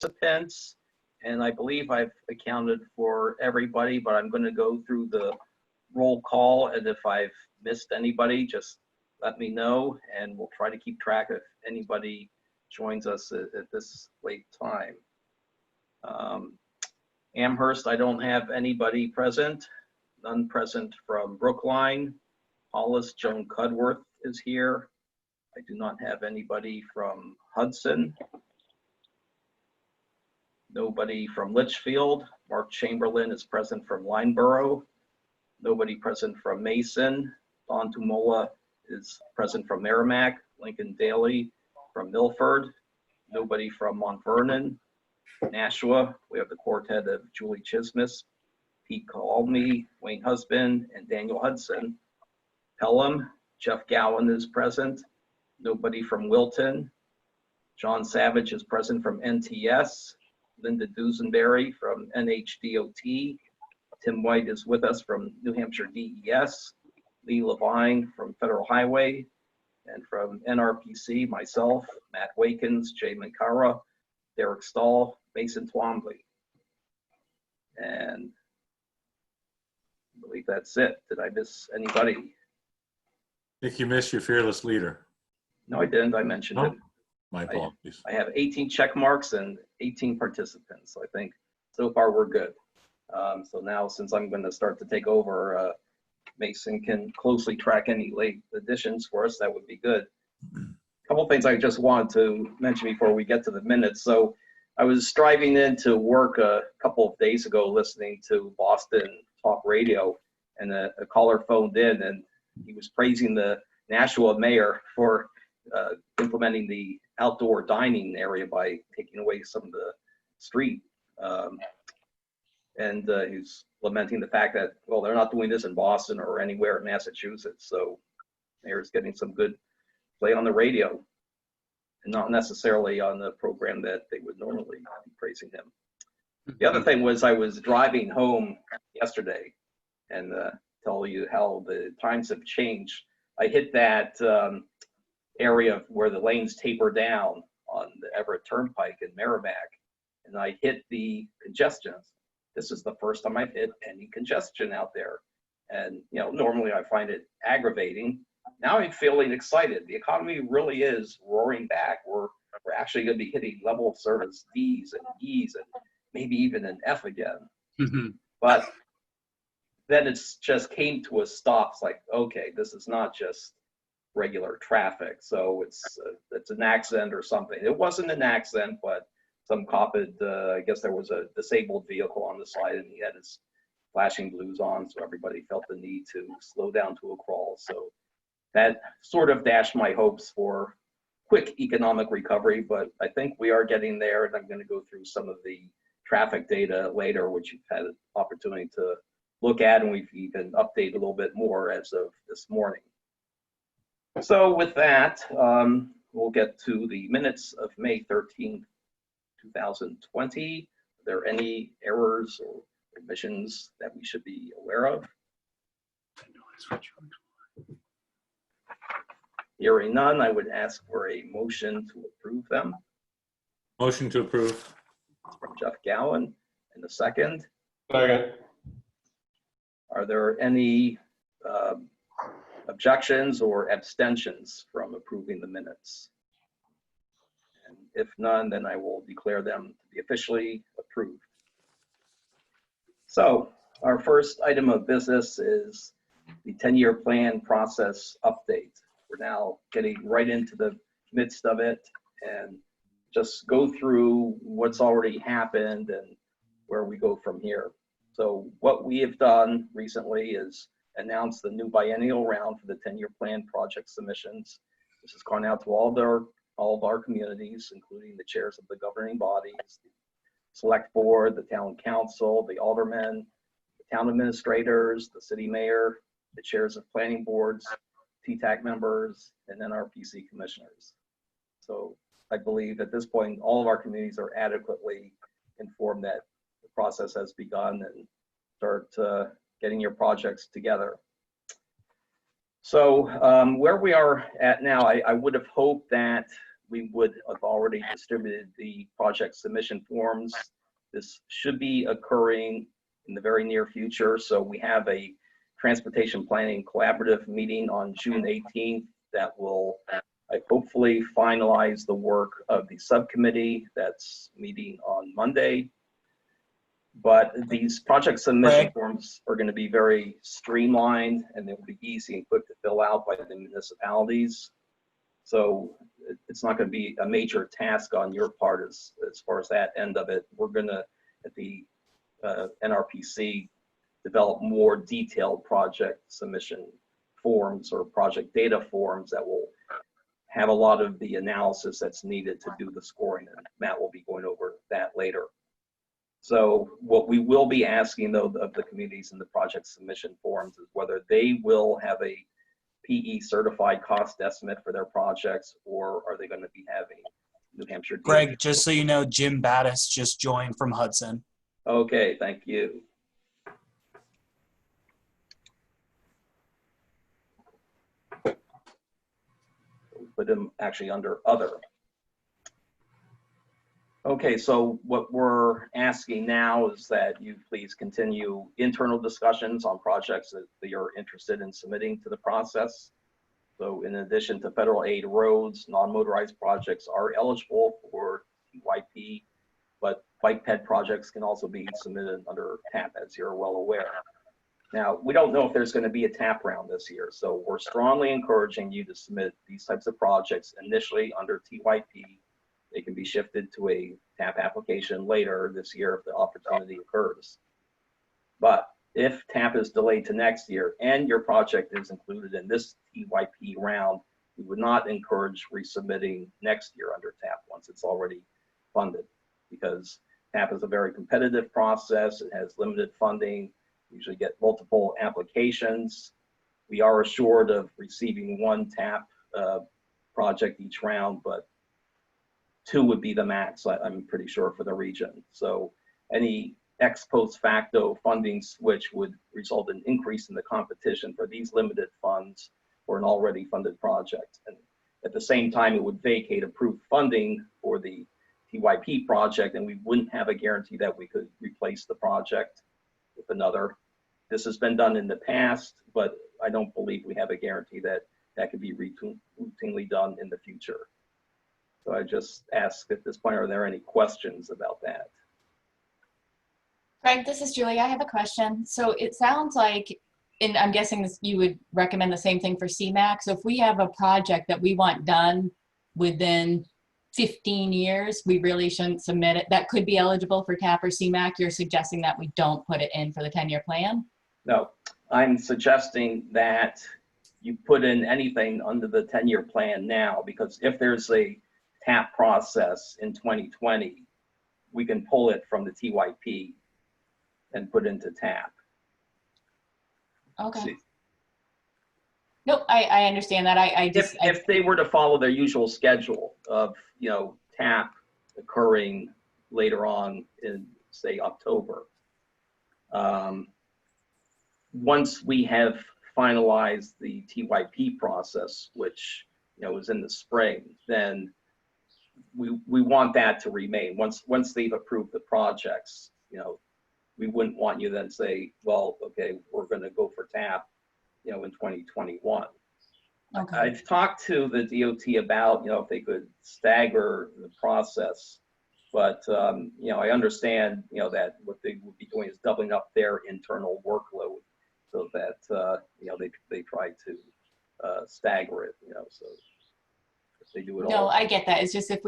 participants, and I believe I've accounted for everybody, but I'm going to go through the roll call, and if I've missed anybody, just let me know, and we'll try to keep track if anybody joins us at this late time. Amherst, I don't have anybody present. None present from Brookline. Hollis, Joan Cudworth is here. I do not have anybody from Hudson. Nobody from Litchfield. Mark Chamberlain is present from Lineborough. Nobody present from Mason. Don Tumola is present from Merrimack. Lincoln Daly from Milford. Nobody from Mount Vernon. Nashua, we have the quartet of Julie Chismis, Pete Calmy, Wayne Husband, and Daniel Hudson. Pelham, Jeff Gowan is present. Nobody from Wilton. John Savage is present from NTS. Linda Dusenberry from NHDOT. Tim White is with us from New Hampshire DES. Lee Levine from Federal Highway. And from NRPC, myself, Matt Wakens, Jay Mankara, Derek Stahl, Mason Twombly. And I believe that's it. Did I miss anybody? I think you missed your fearless leader. No, I didn't. I mentioned it. My apologies. I have 18 check marks and 18 participants. So I think so far we're good. So now, since I'm going to start to take over, Mason can closely track any late additions for us. That would be good. A couple of things I just wanted to mention before we get to the minutes. So I was driving into work a couple of days ago listening to Boston Talk Radio, and a caller phoned in, and he was praising the Nashua mayor for implementing the outdoor dining area by taking away some of the street. And he's lamenting the fact that, well, they're not doing this in Boston or anywhere in Massachusetts. So mayor's getting some good play on the radio and not necessarily on the program that they would normally be praising him. The other thing was I was driving home yesterday, and tell you how the times have changed. I hit that area where the lanes taper down on the Everett Turnpike in Merrimack, and I hit the congestion. This is the first time I've hit any congestion out there. And, you know, normally I find it aggravating. Now I'm feeling excited. The economy really is roaring back. We're actually going to be hitting level of service D's and E's and maybe even an F again. But then it's just came to a stop. It's like, okay, this is not just regular traffic. So it's an accident or something. It wasn't an accident, but some cop had, I guess there was a disabled vehicle on the side, and he had his flashing blues on, so everybody felt the need to slow down to a crawl. So that sort of dashed my hopes for quick economic recovery, but I think we are getting there, and I'm going to go through some of the traffic data later, which you've had an opportunity to look at, and we've even updated a little bit more as of this morning. So with that, we'll get to the minutes of May 13th, 2020. Are there any errors or omissions that we should be aware of? Hearing none, I would ask for a motion to approve them. Motion to approve. From Jeff Gowan, and a second. Second. Are there any objections or abstentions from approving the minutes? And if none, then I will declare them to be officially approved. So our first item of business is the 10-year plan process update. We're now getting right into the midst of it and just go through what's already happened and where we go from here. So what we have done recently is announce the new biennial round for the 10-year plan project submissions. This has gone out to all of our communities, including the chairs of the governing bodies, the select board, the town council, the aldermen, the town administrators, the city mayor, the chairs of planning boards, TTAC members, and NRPC commissioners. So I believe at this point, all of our communities are adequately informed that the process has begun and start getting your projects together. So where we are at now, I would have hoped that we would have already distributed the project submission forms. This should be occurring in the very near future. So we have a transportation planning collaborative meeting on June 18th that will hopefully finalize the work of the subcommittee that's meeting on Monday. But these project submission forms are going to be very streamlined, and they will be easy and quick to fill out by the municipalities. So it's not going to be a major task on your part as far as that end of it. We're going to, at the NRPC, develop more detailed project submission forms or project data forms that will have a lot of the analysis that's needed to do the scoring, and Matt will be going over that later. So what we will be asking, though, of the communities in the project submission forms is whether they will have a PE certified cost estimate for their projects, or are they going to be having New Hampshire DOT? Greg, just so you know, Jim Battis just joined from Hudson. Okay, thank you. Put him actually under other. Okay, so what we're asking now is that you please continue internal discussions on projects that you're interested in submitting to the process. So in addition to federal aid roads, non-motorized projects are eligible for TYP, but bike ped projects can also be submitted under TAP, as you're well aware. Now, we don't know if there's going to be a TAP round this year, so we're strongly encouraging you to submit these types of projects initially under TYP. They can be shifted to a TAP application later this year if the opportunity occurs. But if TAP is delayed to next year and your project is included in this TYP round, we would not encourage resubmitting next year under TAP once it's already funded, because TAP is a very competitive process. It has limited funding. We usually get multiple applications. We are assured of receiving one TAP project each round, but 2 would be the max, I'm pretty sure, for the region. So any ex post facto funding switch would result in increase in the competition for these limited funds for an already funded project. And at the same time, it would vacate approved funding for the TYP project, and we wouldn't have a guarantee that we could replace the project with another. This has been done in the past, but I don't believe we have a guarantee that that could be routinely done in the future. So I just ask at this point, are there any questions about that? Greg, this is Julie. I have a question. So it sounds like, and I'm guessing this, you would recommend the same thing for CMAQ. So if we have a project that we want done within 15 years, we really shouldn't submit it. That could be eligible for TAP or CMAQ. You're suggesting that we don't put it in for the 10-year plan? No, I'm suggesting that you put in anything under the 10-year plan now, because if there's a TAP process in 2020, we can pull it from the TYP and put into TAP. Okay. See, Nope, I understand that. if they were to follow their usual schedule of, you know, TAP occurring later on in, say, October, once we have finalized the TYP process, which, you know, is in the spring, then we want that to remain. Once they've approved the projects, you know, we wouldn't want you then say, well, okay, we're going to go for TAP, you know, in 2021. Okay. I've talked to the DOT about, you know, if they could stagger the process, but, you know, I understand, you know, that what they would be doing is doubling up their internal workload, so that, you know, they try to stagger it, you know, so if they do it all. No, I get that. It's just if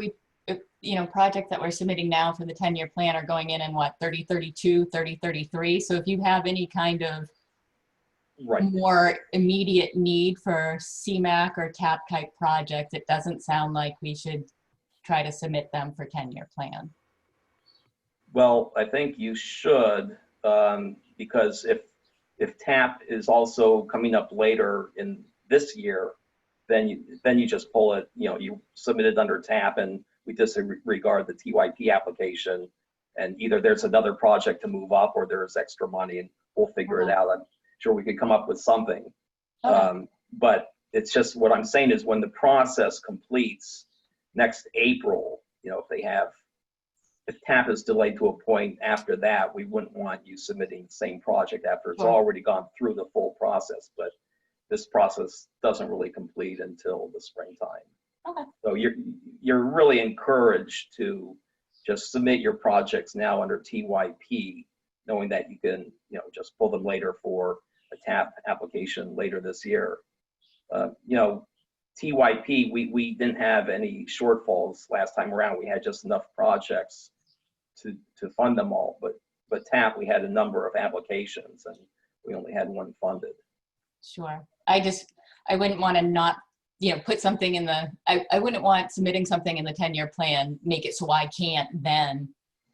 you know, projects that we're submitting now for the 10-year plan are going in what, 3032, 3033. So if you have any kind of more immediate need for CMAQ or TAP type projects, it doesn't sound like we should try to submit them for 10-year plan. Well, I think you should, because if TAP is also coming up later in this year, then you just pull it, you know, you submit it under TAP and we disregard the TYP application, and either there's another project to move up or there's extra money and we'll figure it out. I'm sure we could come up with something. Okay. But it's just, what I'm saying is when the process completes, next April, if TAP is delayed to a point after that, we wouldn't want you submitting the same project after it's Sure. already gone through the full process. But this process doesn't really complete until the springtime. Okay. So you're really encouraged to just submit your projects now under TYP, knowing that you can, just pull them later for a TAP application later this year. TYP, we didn't have any shortfalls last time around. We had just enough projects to fund them all. But TAP, we had a number of applications and we only had one funded. Sure. I wouldn't want to not, put something in I wouldn't want submitting something in the 10-year plan, make it so I can't then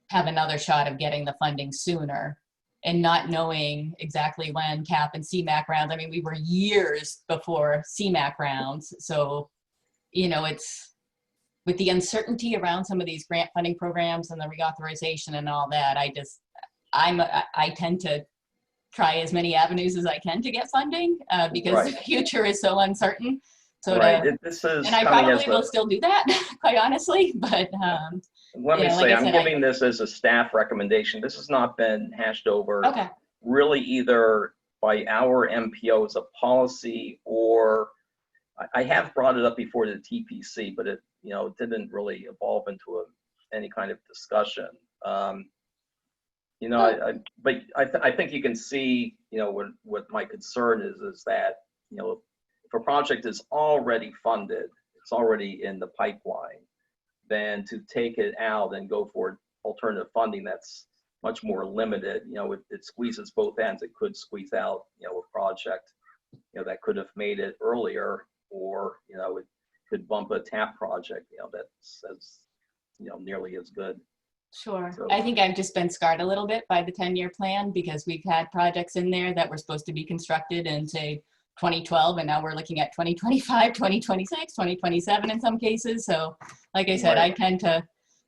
have another shot of getting the funding sooner, and not knowing exactly when CAP and CMAQ rounds. I mean, we were years before CMAQ rounds. So, it's with the uncertainty around some of these grant funding programs and the reauthorization and all that, I tend to try as many avenues as I can to get funding because Right. the future is so uncertain. So Right. This is and I coming probably as will still do that, quite honhonestly, but let me like say, I I'm said, giving this as a staff recommendation. This has not been hashed over okay. really either by our MPO as a policy, or I have brought it up before the TPC, but it didn't really evolve into any kind of discussion. But I think you can see what my concern is that if a project is already funded, it's already in the pipeline, then to take it out and go for alternative funding that's much more limited, it squeezes both ends. It could squeeze out a project that could have made it earlier, or it could bump a TAP project that's as nearly as good. Sure. So- I think I've just been scarred a little bit by the 10-year plan because we've had projects in there that were supposed to be constructed in, say, 2012, and now we're looking at 2025, 2026, 2027 in some cases. So like I said, Right. I tend to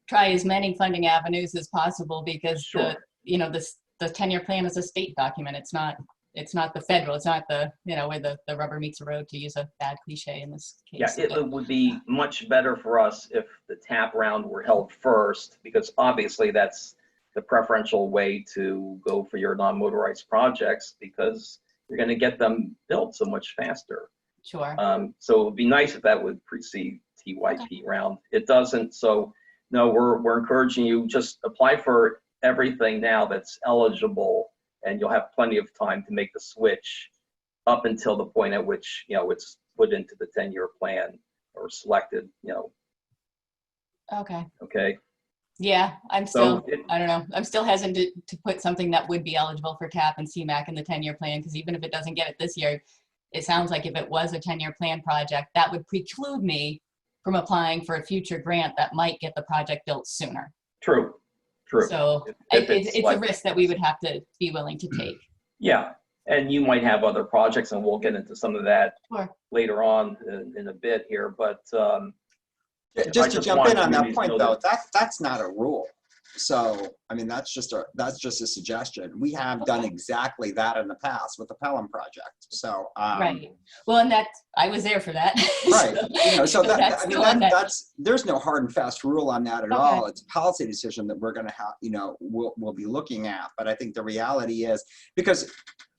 try as many funding avenues as possible because Sure. the 10-year plan is a state document. It's not the federal, it's not the, where the rubber meets the road, to use a bad cliche in this case. Yeah, it would be much better for us if the TAP round were held first, because obviously that's the preferential way to go for your non-motorized projects, because you're going to get them built so much faster. Sure. So it would be nice if that would precede TYP round. It doesn't. So no, we're encouraging you, just apply for everything now that's eligible, and you'll have plenty of time to make the switch up until the point at which it's put into the 10-year plan or selected. Okay. Okay. Yeah, I'm So still, I don't know. I'm still hesitant to put something that would be eligible for TAP and CMAQ in the 10-year plan, because even if it doesn't get it this year, it sounds like if it was a 10-year plan project, that would preclude me from applying for a future grant that might get the project built sooner. True. So If it's like- a risk that we would have to be willing to take. Yeah, and you might have other projects, and we'll get into some of that Sure. later on in a bit here. But Just to just jump want in on that communities to point, know though, that- that's not a rule. So, I mean, that's just a suggestion. We have done exactly that in the past with the Pelham project. So, Right. Well, and I was there for that. right. So that's I mean, the one that- that's there's no hard and fast rule on that at Okay. all. It's a policy decision that we're going to have, we'll be looking at. But I think the reality is, because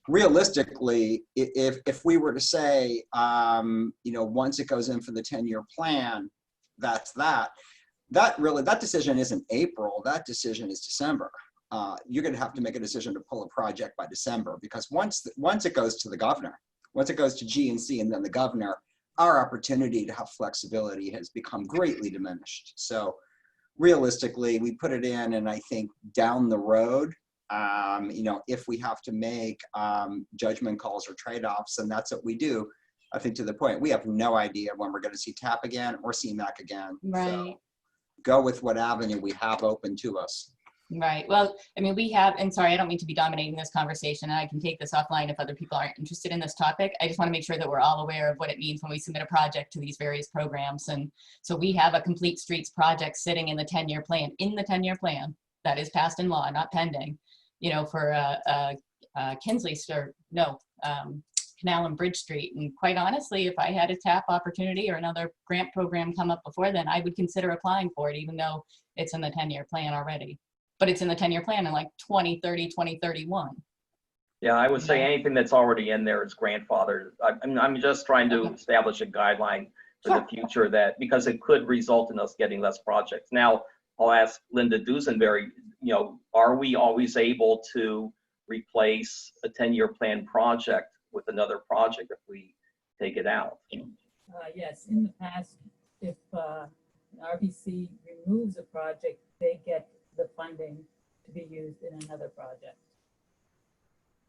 realistically, if we were to say, once it goes in for the 10-year plan, that's that. That decision isn't April. That decision is December. You're going to have to make a decision to pull a project by December, because once it goes to the governor, once it goes to GNC and then the governor, our opportunity to have flexibility has become greatly diminished. So realistically, we put it in, and I think down the road, if we have to make judgment calls or trade-offs, and that's what we do. I think to the point, we have no idea when we're going to see TAP again or CMAQ again. Right. So go with what avenue we have open to us. Right. Well, I mean, we have, and sorry, I don't mean to be dominating this conversation, and I can take this offline if other people aren't interested in this topic. I just want to make sure that we're all aware of what it means when we submit a project to these various programs. And so we have a complete streets project sitting in the 10-year plan, that is passed in law, not pending, for Kinsley, Canal and Bridge Street. And quite honestly, if I had a TAP opportunity or another grant program come up before then, I would consider applying for it, even though it's in the 10-year plan already. But it's in the 10-year plan in like 2030, 2031. Yeah, I would say anything that's already in there is grandfathered. I'm just trying to Okay. establish a guideline for Sure. the future, that because it could result in us getting less projects. Now, I'll ask Linda Dusenberry, are we always able to replace a 10-year plan project with another project if we take it out? Yes, in the past, if RBC removes a project, they get the funding to be used in another project.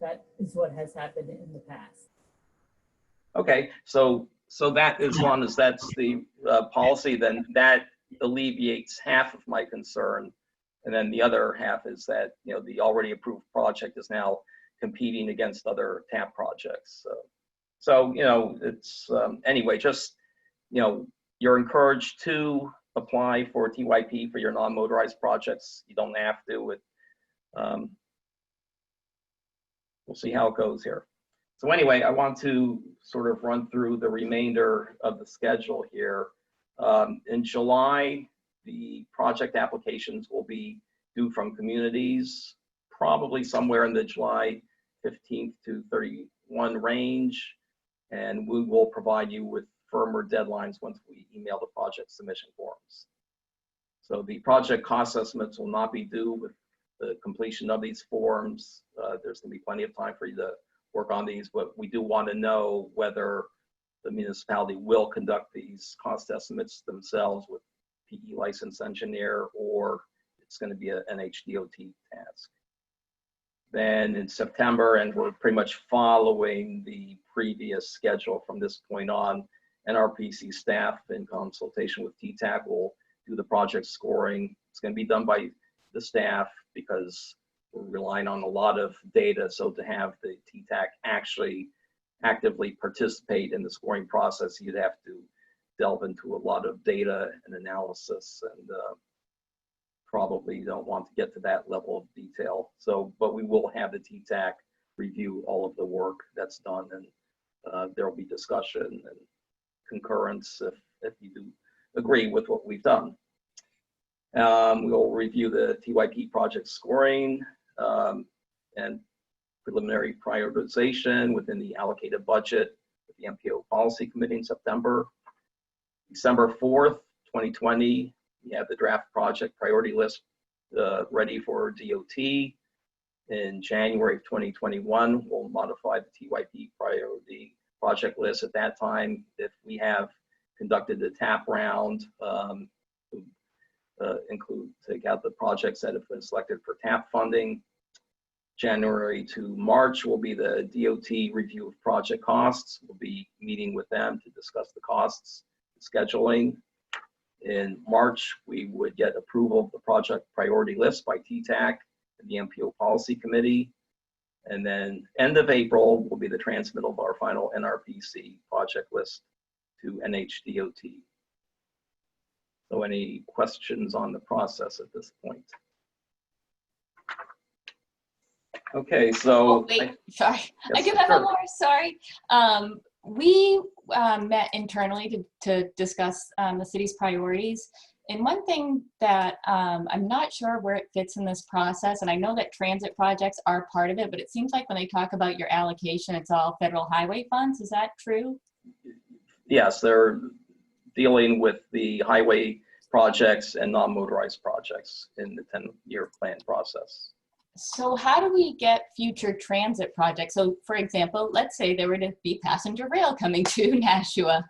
That is what has happened in the past. Okay, so that, as long as that's the policy, then that alleviates half of my concern. And then the other half is that, the already approved project is now competing against other TAP projects. So it's, anyway, just, you're encouraged to apply for TYP for your non-motorized projects. You don't have to. We'll see how it goes here. So anyway, I want to sort of run through the remainder of the schedule here. In July, the project applications will be due from communities, probably somewhere in the July 15th to 31 range. And we will provide you with firmer deadlines once we email the project submission forms. So the project cost estimates will not be due with the completion of these forms. There's going to be plenty of time for you to work on these, but we do want to know whether the municipality will conduct these cost estimates themselves with PE licensed engineer, or it's going to be an NHDOT task. Then in September, and we're pretty much following the previous schedule from this point on, NRPC staff in consultation with TTAC will do the project scoring. It's going to be done by the staff because we're relying on a lot of data. So to have the TTAC actually actively participate in the scoring process, you'd have to delve into a lot of data and analysis, and probably don't want to get to that level of detail. So, but we will have the TTAC review all of the work that's done, and there will be discussion and concurrence if you do agree with what we've done. We'll review the TYP project scoring and preliminary prioritization within the allocated budget with the MPO Policy Committee in September. December 4th, 2020, we have the draft project priority list ready for DOT. In January of 2021, we'll modify the TYP priority project list. At that time, if we have conducted the TAP round, take out the projects that have been selected for TAP funding. January to March will be the DOT review of project costs. We'll be meeting with them to discuss the costs, scheduling. In March, we would get approval of the project priority list by TTAC and the MPO Policy Committee. And then end of April will be the transmittal of our final NRPC project list to NHDOT. So any questions on the process at this point? Okay, so. Oh, wait, sorry. I Yes, do have sure. one more, sorry. We met internally to discuss the city's priorities. And one thing that I'm not sure where it fits in this process, and I know that transit projects are part of it, but it seems like when they talk about your allocation, it's all federal highway funds. Is that true? Yes, they're dealing with the highway projects and non-motorized projects in the 10-year plan process. So how do we get future transit projects? So for example, let's say there were to be passenger rail coming to Nashua.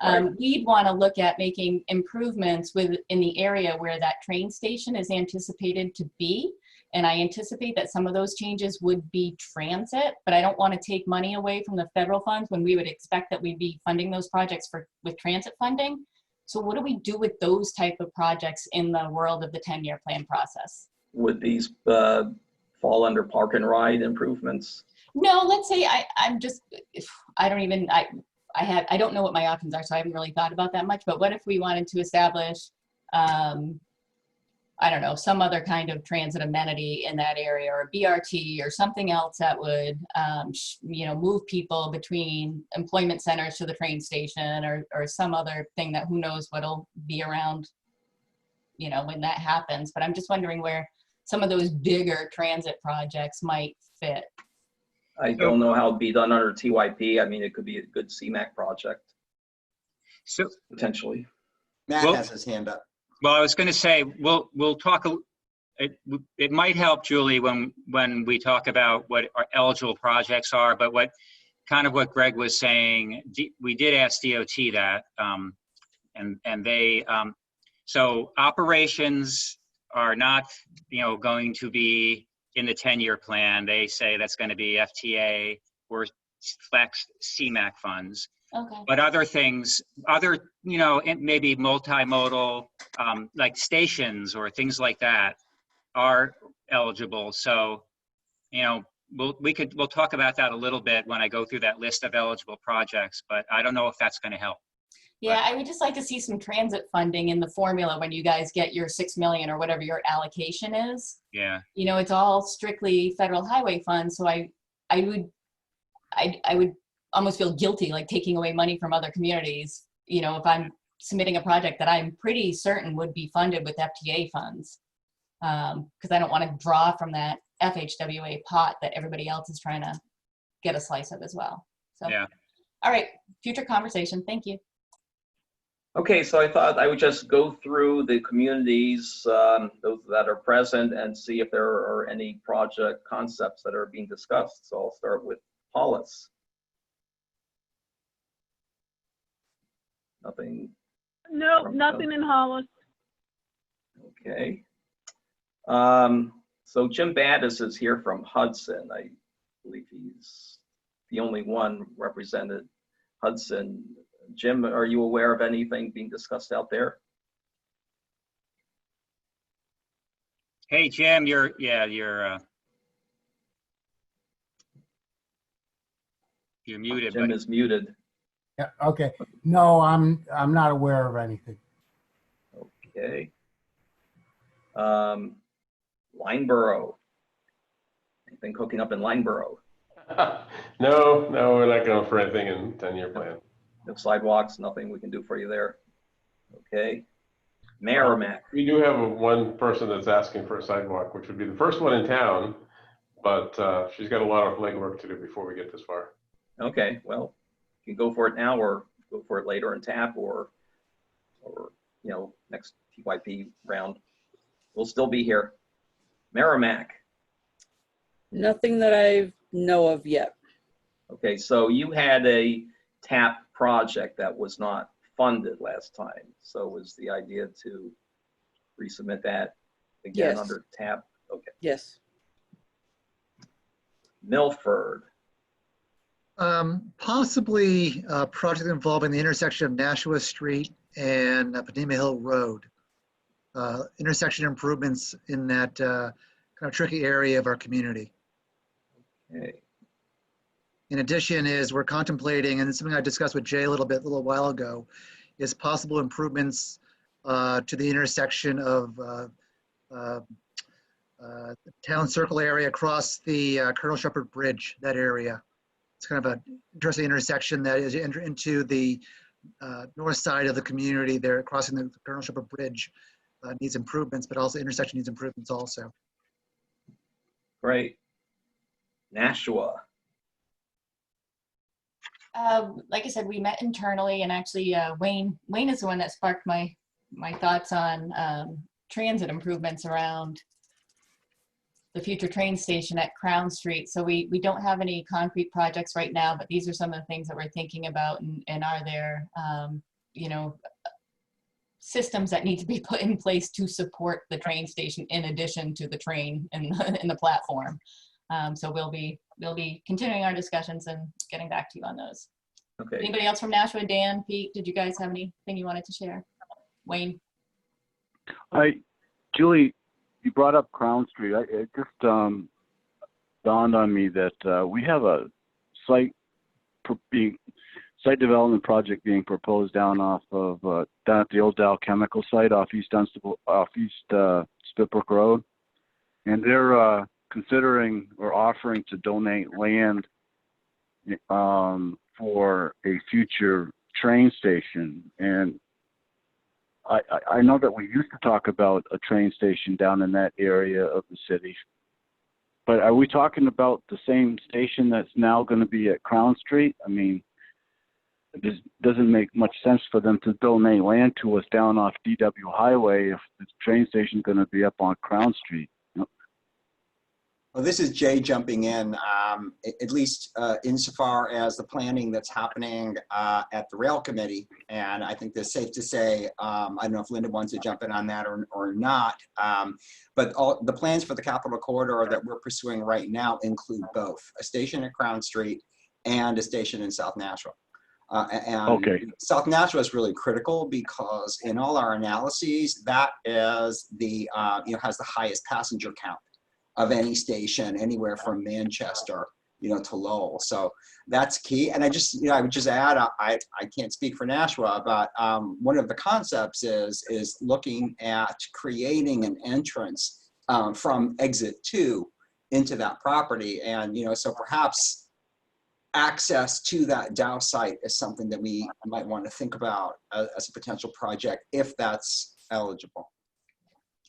Right. We'd want to look at making improvements in the area where that train station is anticipated to be. And I anticipate that some of those changes would be transit, but I don't want to take money away from the federal funds when we would expect that we'd be funding those projects with transit funding. So what do we do with those type of projects in the world of the 10-year plan process? Would these fall under park and ride improvements? No, let's say I don't know what my options are, so I haven't really thought about that much, but what if we wanted to establish I don't know, some other kind of transit amenity in that area, or a BRT or something else that would, you know, move people between employment centers to the train station, or some other thing that who knows what'll be around, you know, when that happens. But I'm just wondering where some of those bigger transit projects might fit. I don't know how it'd be done under TYP. I mean, it could be a good CMAC project, So, potentially. Matt Well- has his hand up. well, I was going to say, we'll talk, it might help, Julie, when we talk about what our eligible projects are, but what Greg was saying, we did ask DOT that, and they, so operations are not, you know, going to be in the 10-year plan. They say that's going to be FTA or flex CMAC funds. Okay. But other things, you know, maybe multimodal, like stations or things like that are eligible. So, you know, we'll talk about that a little bit when I go through that list of eligible projects, but I don't know if that's going to help. Yeah, I would just like to see some transit funding in the formula when you guys get your 6 million or whatever your allocation is. Yeah. You know, it's all strictly federal highway funds, so I would almost feel guilty, like taking away money from other communities, you know, if I'm submitting a project that I'm pretty certain would be funded with FTA funds. Because I don't want to draw from that FHWA pot that everybody else is trying to get a slice of as well. So, Yeah. All right, future conversation. Thank you. Okay, so I thought I would just go through the communities, those that are present, and see if there are any project concepts that are being discussed. So I'll start with Hollis. Nothing. No, nothing in Hollis. Okay. So Jim Battis is here from Hudson. I believe he's the only one represented Hudson. Jim, are you aware of anything being discussed out there? Hey, Jim, you're muted. Jim But is muted. Yeah, okay. No, I'm not aware of anything. Okay. Lineborough. Anything cooking up in Lineborough? No, we're not going for anything in 10-year plan. No sidewalks, nothing we can do for you there. Okay. Merrimack. We do have one person that's asking for a sidewalk, which would be the first one in town, but she's got a lot of legwork to do before we get this far. Okay, well, you can go for it now or go for it later in TAP or you know, next TYP round. We'll still be here. Merrimack. Nothing that I know of yet. Okay, so you had a TAP project that was not funded last time. So was the idea to resubmit that again Yes. under TAP? Okay. Yes. Milford. Possibly a project involving the intersection of Nashua Street and Padima Hill Road. Intersection improvements in that kind of tricky area of our community. Okay. In addition is we're contemplating, and it's something I discussed with Jay a little while ago, is possible improvements to the intersection of Town Circle area across the Colonel Shepherd Bridge, that area. It's kind of an interesting intersection that is enter into the north side of the community there, crossing the Colonel Shepherd Bridge. Needs improvements, but also intersection needs improvements also. Great. Nashua. Like I said, we met internally, and actually Wayne is the one that sparked my thoughts on transit improvements around the future train station at Crown Street. So we don't have any concrete projects right now, but these are some of the things that we're thinking about, and are there, you know, systems that need to be put in place to support the train station in addition to the train and the platform. So we'll be continuing our discussions and getting back to you on those. Okay. Anybody else from Nashua? Dan, Pete, did you guys have anything you wanted to share? Wayne? Julie, you brought up Crown Street. It just dawned on me that we have a site being site development project being proposed down off of, down at the old Dow Chemical site off East Spitbrook Road. And they're considering or offering to donate land for a future train station. And I know that we used to talk about a train station down in that area of the city, but are we talking about the same station that's now going to be at Crown Street? I mean, it just doesn't make much sense for them to donate land to us down off DW Highway if the train station is going to be up on Crown Street. Well, this is Jay jumping in, at least insofar as the planning that's happening at the Rail Committee. And I think it's safe to say, I don't know if Linda wants to jump in on that or not, but all the plans for the Capital Corridor that we're pursuing right now include both a station at Crown Street and a station in South Nashua. And okay. South Nashua is really critical because in all our analyses, that is the, has the highest passenger count of any station anywhere from Manchester, to Lowell. So that's key. And I would just add, I can't speak for Nashua, but one of the concepts is looking at creating an entrance from exit 2 into that property. And, so perhaps access to that Dow site is something that we might want to think about as a potential project if that's eligible.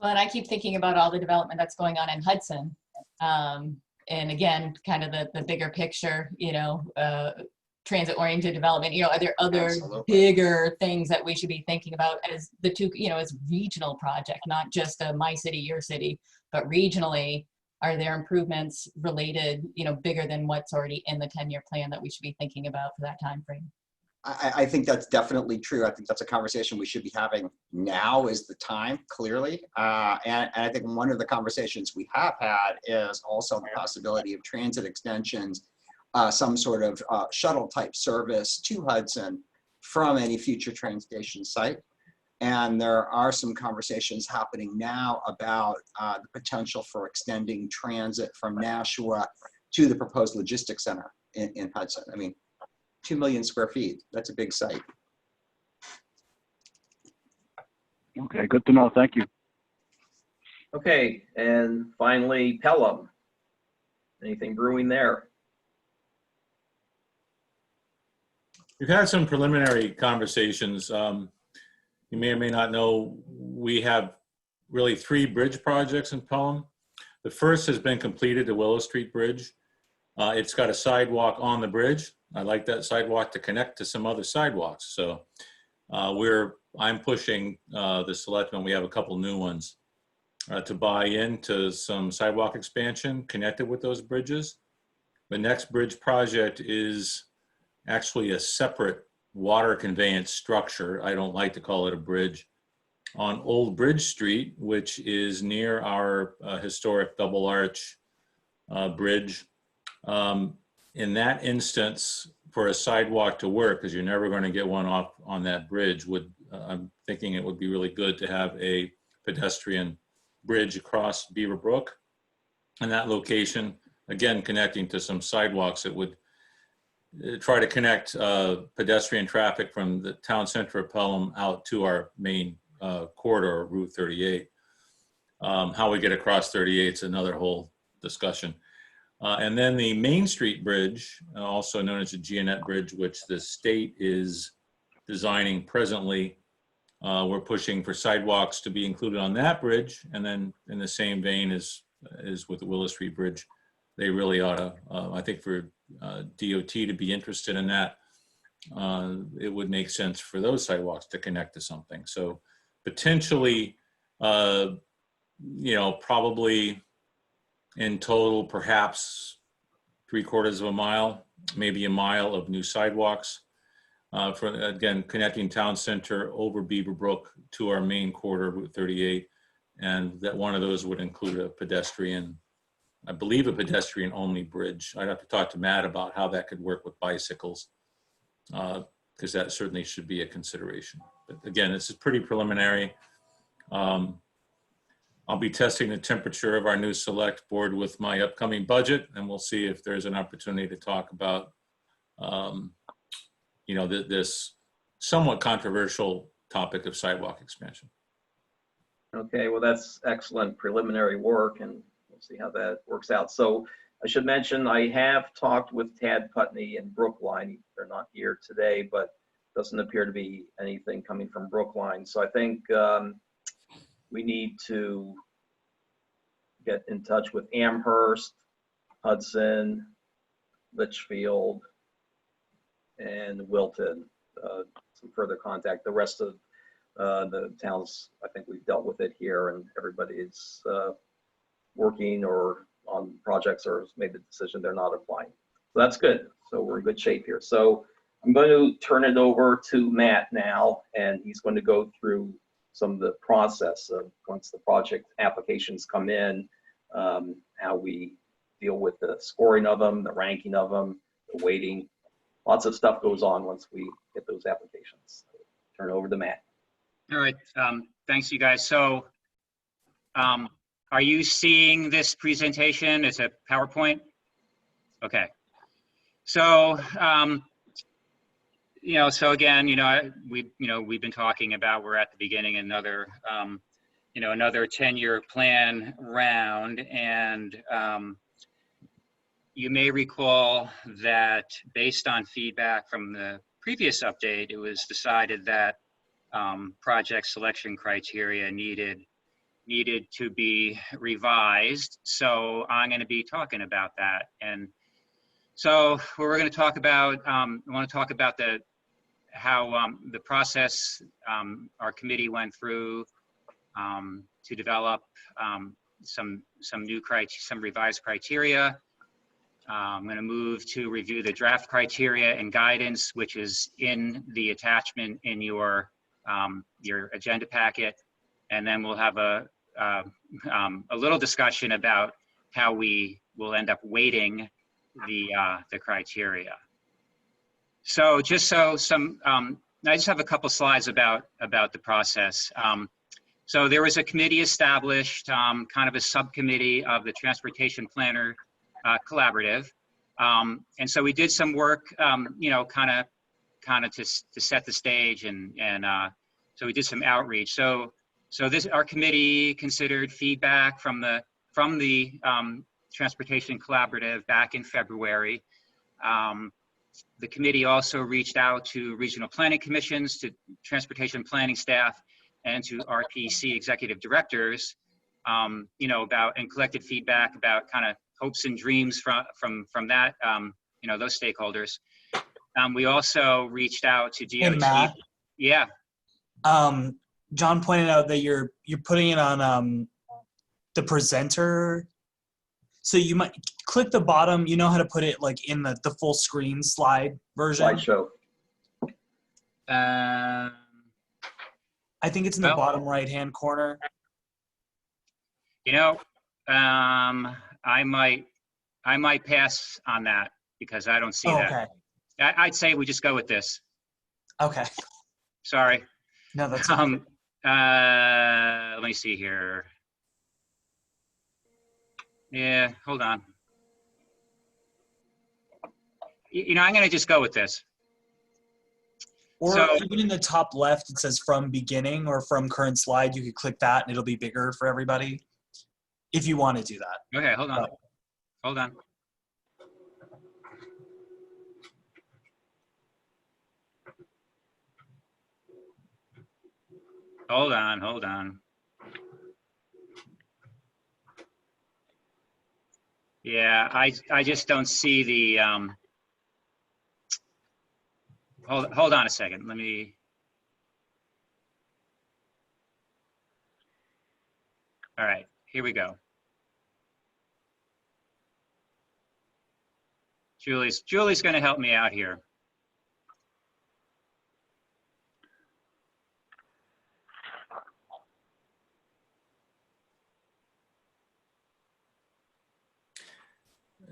Well, and I keep thinking about all the development that's going on in Hudson. And again, kind of the bigger picture, transit-oriented development, are there other Absolutely. bigger things that we should be thinking about as the two, as regional project, not just a my city, your city, but regionally, are there improvements related, bigger than what's already in the 10-year plan that we should be thinking about for that time frame? I think that's definitely true. I think that's a conversation we should be having now is the time, clearly. And I think one of the conversations we have had is also the possibility of transit extensions, some sort of shuttle type service to Hudson from any future train station site. And there are some conversations happening now about the potential for extending transit from Nashua to the proposed logistics center in Hudson. I mean, 2 million square feet. That's a big site. Okay, good to know. Thank you. Okay, and finally, Pelham. Anything brewing there? We've had some preliminary conversations. You may or may not know, we have really 3 bridge projects in Pelham. The first has been completed, the Willow Street Bridge. It's got a sidewalk on the bridge. I'd like that sidewalk to connect to some other sidewalks. So I'm pushing the selectmen, we have a couple new ones, to buy into some sidewalk expansion connected with those bridges. The next bridge project is actually a separate water conveyance structure. I don't like to call it a bridge, on Old Bridge Street, which is near our historic double arch bridge. In that instance, for a sidewalk to work, because you're never going to get one off on that bridge, I'm thinking it would be really good to have a pedestrian bridge across Beaver Brook. And that location, again, connecting to some sidewalks, it would try to connect pedestrian traffic from the town center of Pelham out to our main corridor, Route 38. How we get across 38 is another whole discussion. And then the Main Street Bridge, also known as the Giannett Bridge, which the state is designing presently. We're pushing for sidewalks to be included on that bridge. And then in the same vein as with the Willow Street Bridge, they really ought to, I think for DOT to be interested in that, it would make sense for those sidewalks to connect to something. So potentially, probably in total, perhaps 3/4 of a mile, maybe a mile of new sidewalks. For again, connecting town center over Beaver Brook to our main corridor, Route 38. And that one of those would include a pedestrian, I believe a pedestrian only bridge. I'd have to talk to Matt about how that could work with bicycles, because that certainly should be a consideration. But again, this is pretty preliminary. I'll be testing the temperature of our new select board with my upcoming budget, and we'll see if there's an opportunity to talk about, you know, this somewhat controversial topic of sidewalk expansion. Okay, well, that's excellent preliminary work, and we'll see how that works out. So I should mention, I have talked with Tad Putney and Brookline. They're not here today, but doesn't appear to be anything coming from Brookline. So I think we need to get in touch with Amherst, Hudson, Litchfield, and Wilton. Some further contact. The rest of the towns, I think we've dealt with it here, and everybody is working or on projects or has made the decision they're not applying. So that's good. So we're in good shape here. So I'm going to turn it over to Matt now, and he's going to go through some of the process of once the project applications come in, how we deal with the scoring of them, the ranking of them, the weighting. Lots of stuff goes on once we get those applications. Turn it over to Matt. All right, thanks you guys. So are you seeing this presentation? It's a PowerPoint? Okay. So, you know, so again, you know, we've been talking about, we're at the beginning of another, you know, another 10-year plan round. And you may recall that based on feedback from the previous update, it was decided that project selection criteria needed to be revised. So I'm going to be talking about that. And so we're going to talk about, I want to talk about how the process our committee went through to develop some revised criteria. I'm going to move to review the draft criteria and guidance, which is in the attachment in your agenda packet, and then we'll have a little discussion about how we will end up weighting the criteria. So just so I just have a couple slides about the process. So there was a committee established, kind of a subcommittee of the Transportation Planner Collaborative, and so we did some work, you know, kind of to set the stage, and so we did some outreach. So our committee considered feedback from the Transportation Collaborative back in February. The committee also reached out to regional planning commissions, to transportation planning staff, and to RPC executive directors, you know, and collected feedback about kind of hopes and dreams from that, you know, those stakeholders. We also reached out to DOT. Hey, Matt. Yeah. John pointed out that you're putting it on the presenter. So you might click the bottom. You know how to put it like in the full screen slide version. Slideshow. I think it's in the bottom right-hand corner. You know, I might pass on that because I don't see that. Okay. I'd say we just go with this. Okay. Sorry. No, that's let me see here. Yeah, hold on. You know, I'm going to just go with this. Or So, even in the top left, it says from beginning or from current slide. You could click that and it'll be bigger for everybody if you want to do that. okay, hold on. Hold on. Hold on. Yeah, I just don't see the, hold on a second. Let me. All right, here we go. Julie's going to help me out here.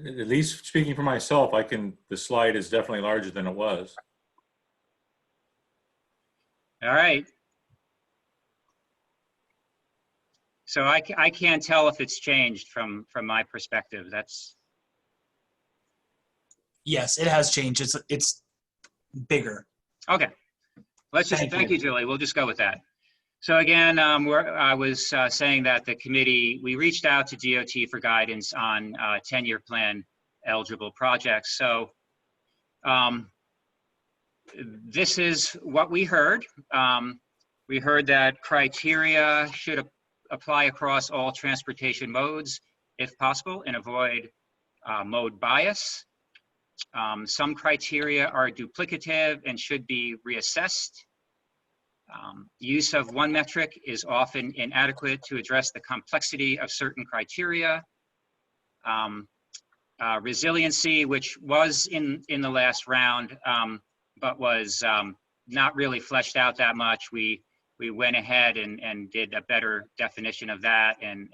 At least speaking for myself, the slide is definitely larger than it was. All right. So I can't tell if it's changed from my perspective. That's. Yes, it has changed. It's bigger. Okay. Let's just, thank you, Julie. We'll just go with that. So again, I was saying that the committee, we reached out to DOT for guidance on 10-year plan eligible projects. So this is what we heard. We heard that criteria should apply across all transportation modes, if possible, and avoid mode bias. Some criteria are duplicative and should be reassessed. Use of one metric is often inadequate to address the complexity of certain criteria. Resiliency, which was in the last round, but was not really fleshed out that much. We went ahead and did a better definition of that, and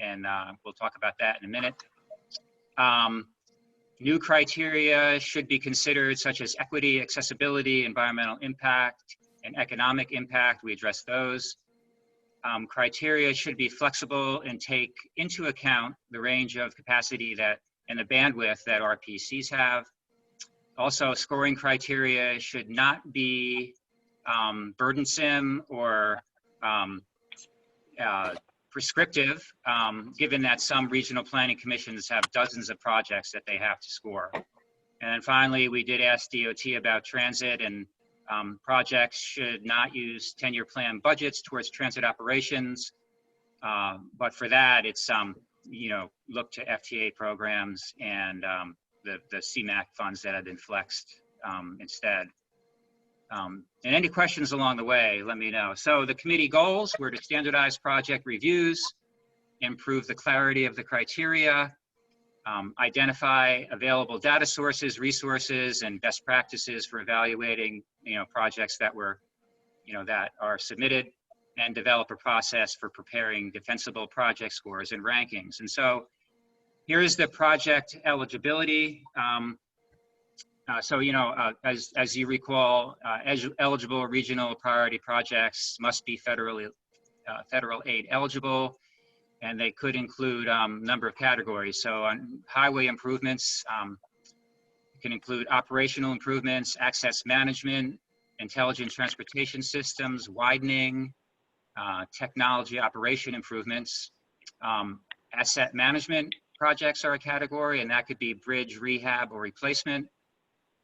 we'll talk about that in a minute. New criteria should be considered, such as equity, accessibility, environmental impact, and economic impact. We address those. Criteria should be flexible and take into account the range of capacity and the bandwidth that RPCs have. Also, scoring criteria should not be burdensome or prescriptive, given that some regional planning commissions have dozens of projects that they have to score. And then finally, we did ask DOT about transit, and projects should not use 10-year plan budgets towards transit operations. But for that, it's, look to FTA programs and the CMAQ funds that have been flexed instead. And any questions along the way, let me know. So the committee goals were to standardize project reviews, improve the clarity of the criteria, identify available data sources, resources, and best practices for evaluating, projects that were, that are submitted, and develop a process for preparing defensible project scores and rankings. And so here's the project eligibility. As you recall, eligible regional priority projects must be federal aid eligible, and they could include a number of categories. So on highway improvements, it can include operational improvements, access management, intelligent transportation systems, widening, technology operation improvements. Asset management projects are a category, and that could be bridge rehab or replacement.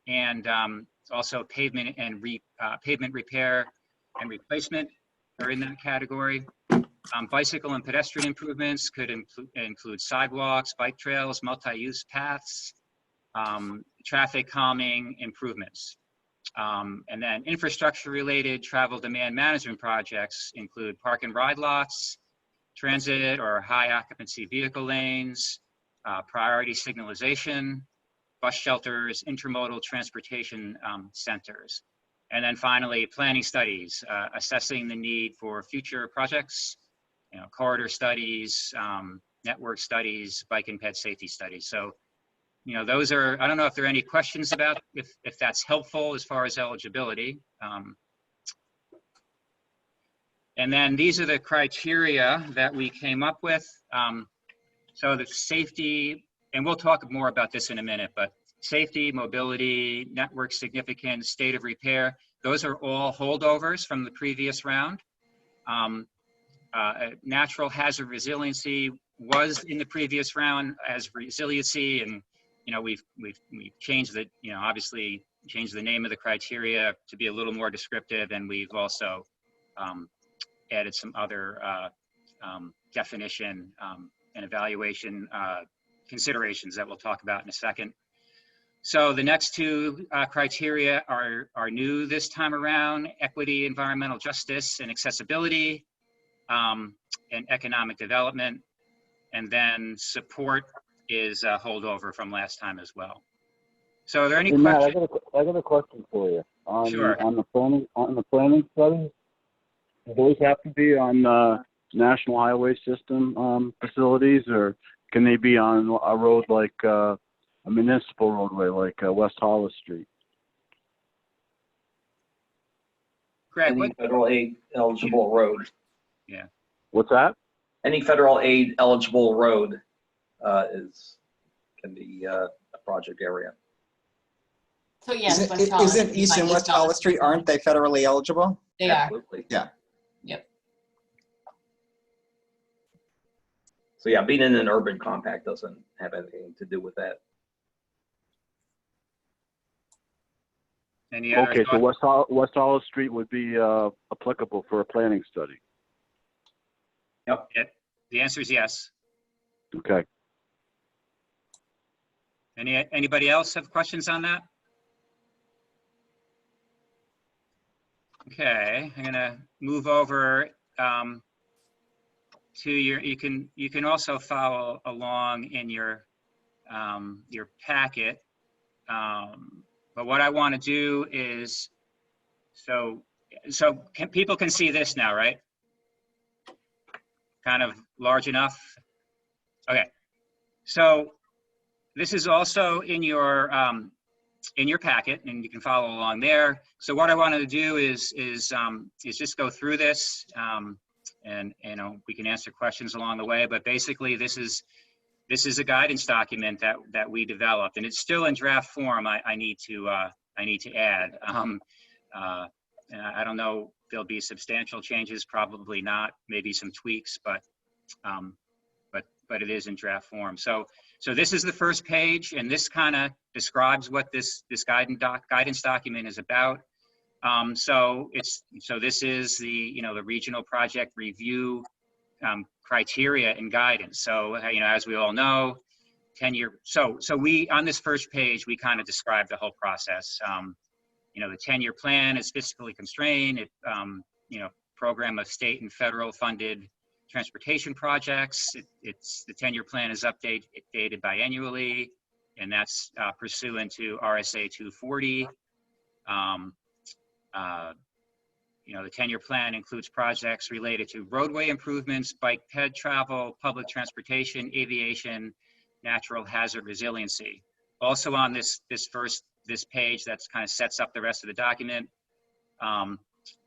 And also pavement and pavement repair and replacement are in that category. Bicycle and pedestrian improvements could include sidewalks, bike trails, multi-use paths, traffic calming improvements. And then infrastructure-related travel demand management projects include park and ride lots, transit or high occupancy vehicle lanes, priority signalization, bus shelters, intermodal transportation centers. And then finally, planning studies, assessing the need for future projects, corridor studies, network studies, bike and ped safety studies. So, those are, I don't know if there are any questions about if that's helpful as far as eligibility. And then these are the criteria that we came up with. So the safety, and we'll talk more about this in a minute, but safety, mobility, network significance, state of repair, those are all holdovers from the previous round. Natural hazard resiliency was in the previous round as resiliency, and we've changed the, obviously changed the name of the criteria to be a little more descriptive, and we've also added some other definition and evaluation considerations that we'll talk about in a second. So the next two criteria are new this time around: equity, environmental justice, and accessibility, and economic development. And then support is a holdover from last time as well. So are there any questions? Matt, I got a question for you. Sure. On the planning studies, do those have to be on national highway system facilities, or can they be on a road like a municipal roadway like West Hollis Street? Greg, Any federal aid eligible road. Yeah. What's that? Any federal aid eligible road can be a project area. So yes, Isn't, West Hollis isn't would be East my and West Hollis Street, aren't they federally eligible? They are. Absolutely. Yeah. Yep. So yeah, being in an urban compact doesn't have anything to do with that. Any other Okay, so thoughts? West Hollis Street would be applicable for a planning study. The answer is yes. Okay. Anybody else have questions on that? Okay, I'm gonna move over to you can also follow along in your packet. But what I want to do is, people can see this now, right? Kind of large enough. Okay, so this is also in your packet, and you can follow along there. So what I wanted to do is just go through this, and we can answer questions along the way. But basically, this is a guidance document that we developed, and it's still in draft form. I need to add. I don't know, there'll be substantial changes, probably not, maybe some tweaks, but it is in draft form. So this is the first page, and this kind of describes what this guidance document is about. So this is the the regional project review criteria and guidance. So as we all know, 10-year. So we, on this first page, we kind of describe the whole process. The 10-year plan is fiscally constrained. It program of state and federal funded transportation projects. It's the 10-year plan is updated biannually, and that's pursuant to RSA 240. The 10-year plan includes projects related to roadway improvements, bike ped travel, public transportation, aviation, natural hazard resiliency. Also on this page, that's kind of sets up the rest of the document.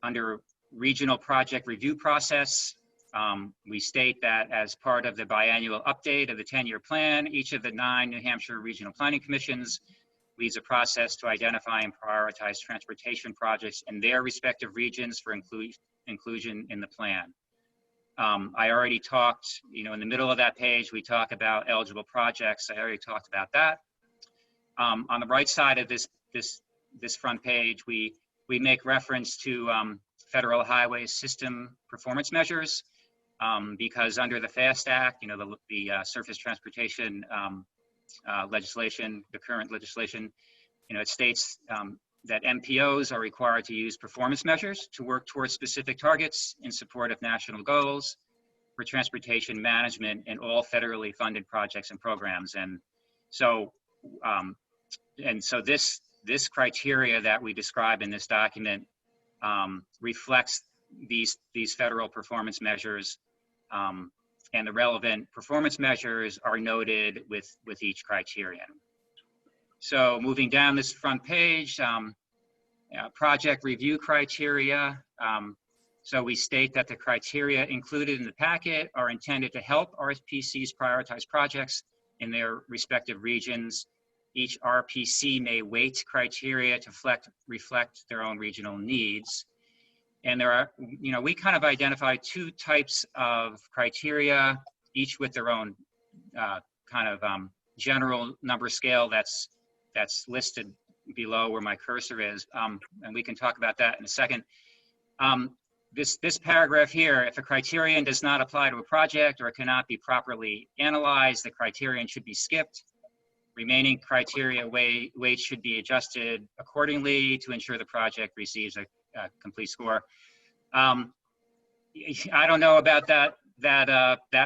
Under regional project review process, we state that as part of the biannual update of the 10-year plan, each of the 9 New Hampshire regional planning commissions leads a process to identify and prioritize transportation projects in their respective regions for inclusion in the plan. I already talked, in the middle of that page, we talk about eligible projects. I already talked about that. On the right side of this front page, we make reference to federal highway system performance measures, because under the FAST Act, the surface transportation legislation, the current legislation, it states that MPOs are required to use performance measures to work towards specific targets in support of national goals for transportation management in all federally funded projects and programs. And so this criteria that we describe in this document reflects these federal performance measures, and the relevant performance measures are noted with each criterion. So moving down this front page, project review criteria. So we state that the criteria included in the packet are intended to help RPCs prioritize projects in their respective regions. Each RPC may weight criteria to reflect their own regional needs. And there are, we kind of identify 2 types of criteria, each with their own general number scale that's listed below where my cursor is. And we can talk about that in a second. This paragraph here, if a criterion does not apply to a project or cannot be properly analyzed, the criterion should be skipped. Remaining criteria weight should be adjusted accordingly to ensure the project receives a complete score. I don't know about that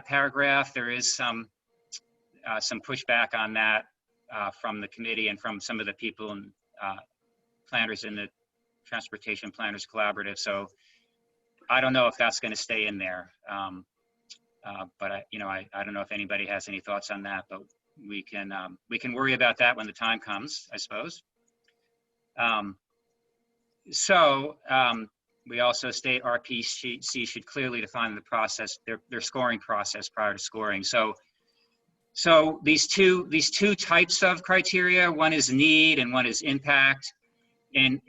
paragraph. There is some pushback on that from the committee and from some of the people and planners in the Transportation Planners Collaborative. So I don't know if that's going to stay in there. But I don't know if anybody has any thoughts on that. But we can worry about that when the time comes, I suppose. We also state RPC should clearly define the process, their scoring process prior to scoring. So So these two types of criteria, one is need and one is impact. And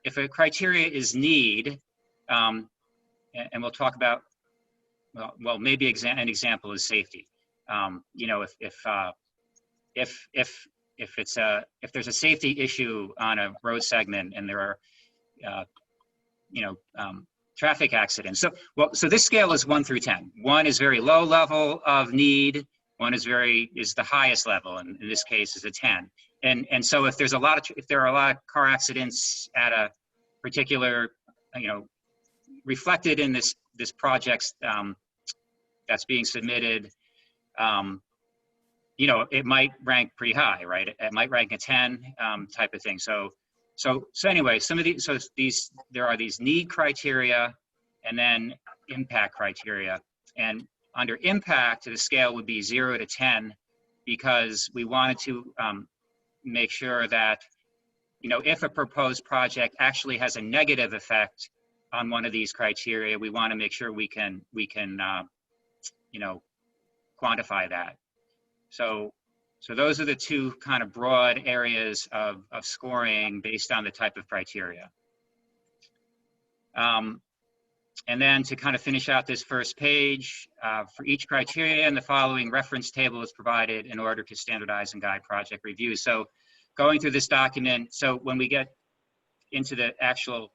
if a criteria is need, and we'll talk about, well, maybe an example is safety. You know, if there's a safety issue on a road segment and there are, traffic accidents. So this scale is 1 through 10. 1 is very low level of need. 1 is the highest level, and in this case is a 10. And so if there are a lot of car accidents at a particular, reflected in this project that's being submitted, it might rank pretty high, right? It might rank a 10 type of thing. So anyway, there are these need criteria and then impact criteria. And under impact, the scale would be 0 to 10 because we wanted to make sure that, if a proposed project actually has a negative effect on one of these criteria, we want to make sure we can quantify that. So those are the two kind of broad areas of scoring based on the type of criteria. And then to kind of finish out this first page, for each criteria, and the following reference table is provided in order to standardize and guide project review. So going through this document, so when we get into the actual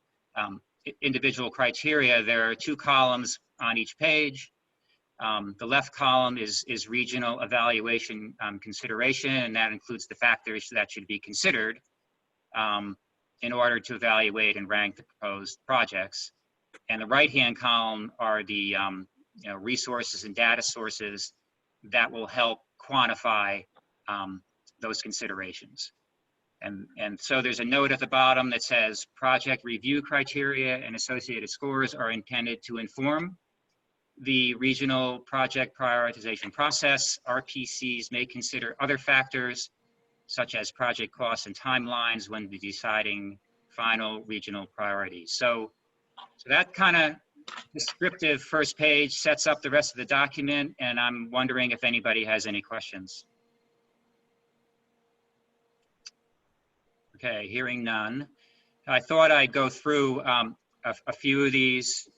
individual criteria, there are 2 columns on each page. The left column is regional evaluation consideration, and that includes the factors that should be considered in order to evaluate and rank the proposed projects. And the right-hand column are the resources and data sources that will help quantify those considerations. And so there's a note at the bottom that says project review criteria and associated scores are intended to inform the regional project prioritization process. RPCs may consider other factors such as project costs and timelines when deciding final regional priorities. So that kind of descriptive first page sets up the rest of the document, and I'm wondering if anybody has any questions. Okay, hearing none. I thought I'd go through a few of these,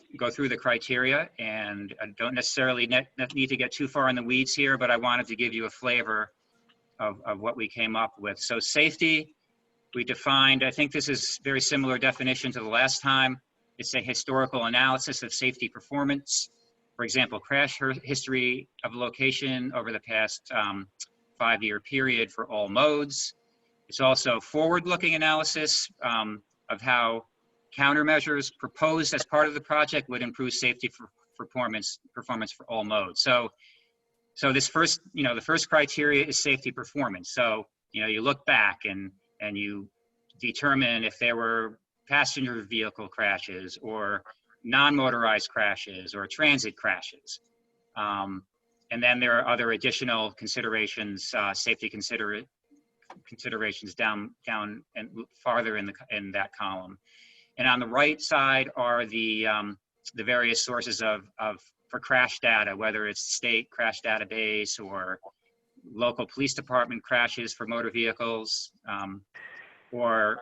go through the criteria, and I don't necessarily need to get too far in the weeds here, but I wanted to give you a flavor of what we came up with. So safety, we defined, I think this is very similar definition to the last time. It's a historical analysis of safety performance. For example, crash history of location over the past 5-year period for all modes. It's also forward-looking analysis of how countermeasures proposed as part of the project would improve safety performance for all modes. So this first, the first criteria is safety performance. So, you look back and you determine if there were passenger vehicle crashes or non-motorized crashes or transit crashes. And then there are other additional considerations, safety considerations down and farther in that column. And on the right side are the various sources for crash data, whether it's state crash database or local police department crashes for motor vehicles, or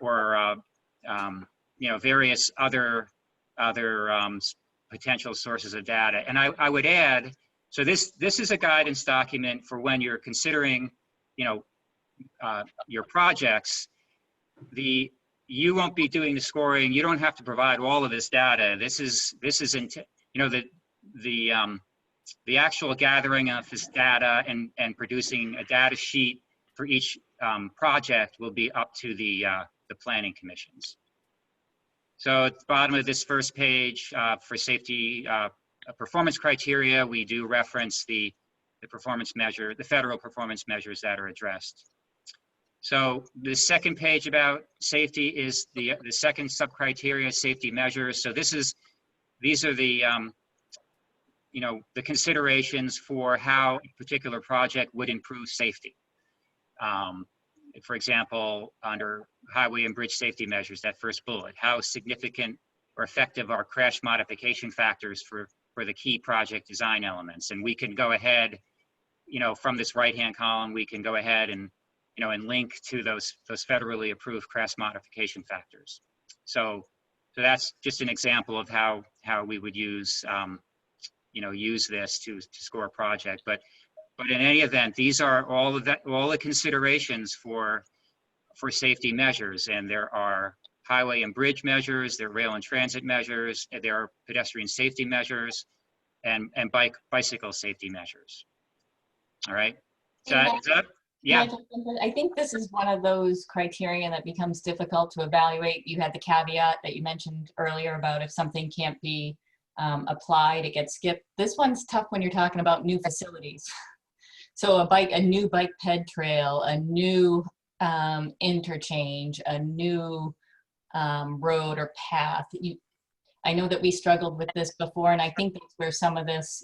various other potential sources of data. And I would add, so this is a guidance document for when you're considering, your projects. You won't be doing the scoring. You don't have to provide all of this data. This is the actual gathering of this data and producing a data sheet for each project will be up to the planning commissions. So at the bottom of this first page for safety performance criteria, we do reference the performance measure, the federal performance measures that are addressed. So the second page about safety is the second subcriteria, safety measures. So these are the the considerations for how a particular project would improve safety. For example, under highway and bridge safety measures, that first bullet, how significant or effective are crash modification factors for the key project design elements. And we can go ahead, from this right-hand column, we can go ahead and, and link to those federally approved crash modification factors. So that's just an example of how we would use, use this to score a project. But in any event, these are all the considerations for safety measures, and there are highway and bridge measures, there are rail and transit measures, there are pedestrian safety measures, and bicycle safety measures. All right. Yeah. I think this is one of those criteria that becomes difficult to evaluate. You had the caveat that you mentioned earlier about if something can't be applied, it gets skipped. This one's tough when you're talking about new facilities. So a new bike ped trail, a new interchange, a new road or path. I know that we struggled with this before, and I think that's where some of this,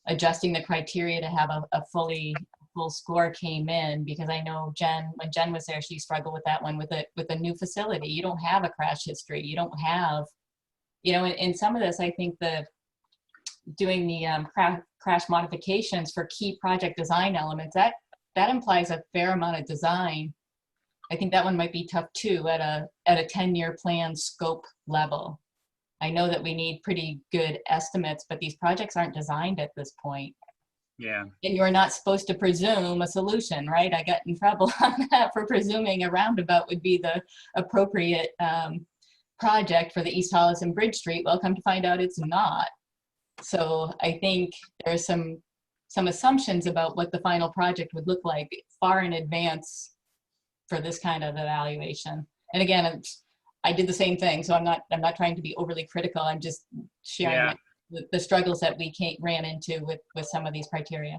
adjusting the criteria to have a full score came in, because I know when Jen was there, she struggled with that one with a new facility. You don't have a crash history. You don't have, in some of this, I think doing the crash modifications for key project design elements, that implies a fair amount of design. I think that one might be tough too at a 10-year plan scope level. I know that we need pretty good estimates, but these projects aren't designed at this point. Yeah. And you're not supposed to presume a solution, right? I got in trouble on that for presuming a roundabout would be the appropriate project for the East Holliston Bridge Street. Well, come to find out it's not. So I think there's some assumptions about what the final project would look like far in advance for this kind of evaluation. And again, I did the same thing, so I'm not trying to be overly critical. I'm just sharing the struggles that we ran into with some of these criteria.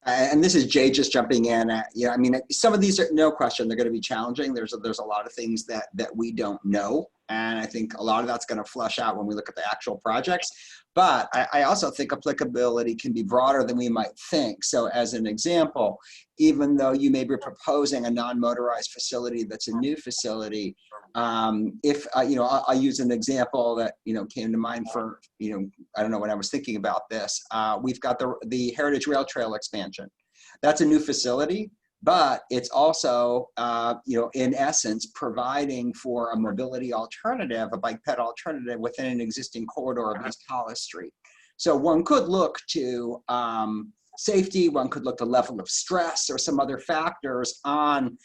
And this is Jay just jumping in. I mean, some of these are, no question, they're going to be challenging. There's a lot of things that we don't know. And I think a lot of that's going to flush out when we look at the actual projects. But I also think applicability can be broader than we might think. So as an example, even though you may be proposing a non-motorized facility that's a new facility, if, I'll use an example that, came to mind for, I don't know when I was thinking about this. We've got the Heritage Rail Trail expansion. That's a new facility, but it's also, in essence, providing for a mobility alternative, a bike ped alternative within an existing corridor of East Hollis Street. So one could look to safety, one could look to level of stress or some other factors on,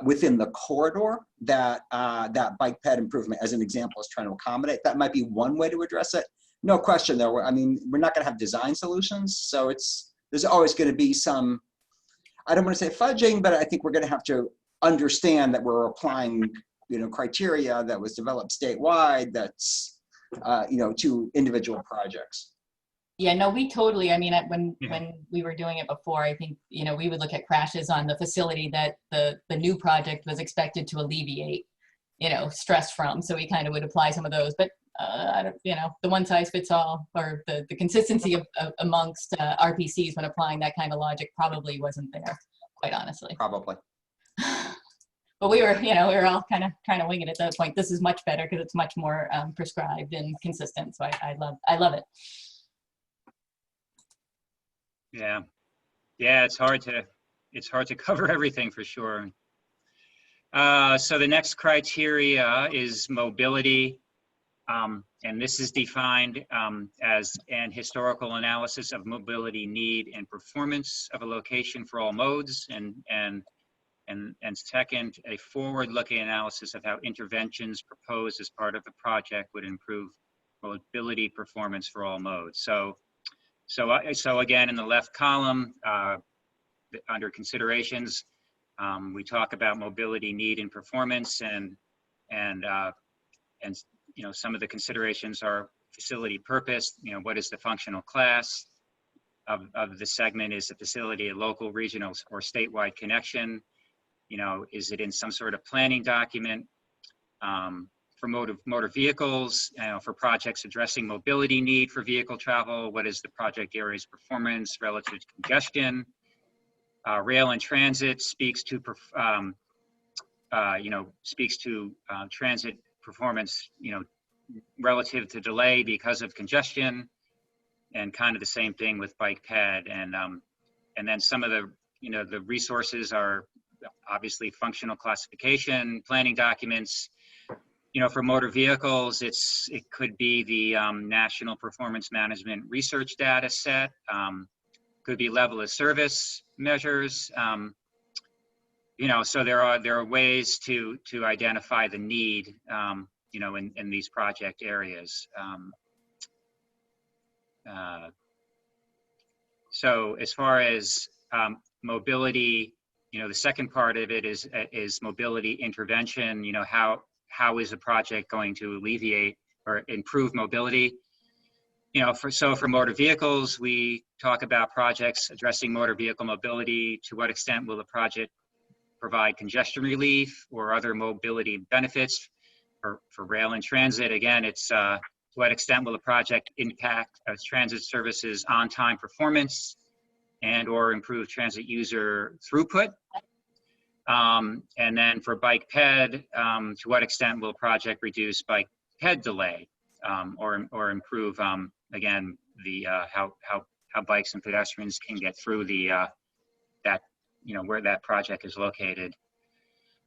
within the corridor that that bike ped improvement, as an example, is trying to accommodate. That might be one way to address it. No question, though. I mean, we're not going to have design solutions, so there's always going to be some, I don't want to say fudging, but I think we're going to have to understand that we're applying, criteria that was developed statewide that's, to individual projects. Yeah, no, we totally, I mean, when we were doing it before, I think, we would look at crashes on the facility that the new project was expected to alleviate, stress from. So we kind of would apply some of those, but I don't, the one size fits all, or the consistency amongst RPCs when applying that kind of logic probably wasn't there, quite honestly. Probably. But we were all kind of trying to wing it at that point. This is much better because it's much more prescribed and consistent. So I love it. Yeah. It's hard to cover everything for sure. So the next criteria is mobility. And this is defined as an historical analysis of mobility need and performance of a location for all modes, and second, a forward-looking analysis of how interventions proposed as part of the project would improve mobility performance for all modes. So again, in the left column, under considerations, we talk about mobility need and performance, and some of the considerations are facility purpose. What is the functional class of the segment? Is the facility a local, regional, or statewide connection? Is it in some sort of planning document? For motor vehicles, for projects addressing mobility need for vehicle travel, what is the project area's performance relative to congestion? Rail and transit speaks to transit performance, relative to delay because of congestion. kind of the same thing with bike ped. And then some of the, the resources are obviously functional classification, planning documents. For motor vehicles, it could be the National Performance Management Research Data Set, could be level of service measures. So there are ways to identify the need, in these project areas. So as far as mobility, the second part of it is mobility intervention. How is a project going to alleviate or improve mobility? For motor vehicles, we talk about projects addressing motor vehicle mobility. To what extent will the project provide congestion relief or other mobility benefits? For rail and transit, again, it's to what extent will the project impact transit services on-time performance and or improve transit user throughput? And then for bike ped, to what extent will the project reduce bike ped delay or improve, again, the how bikes and pedestrians can get through the where that project is located.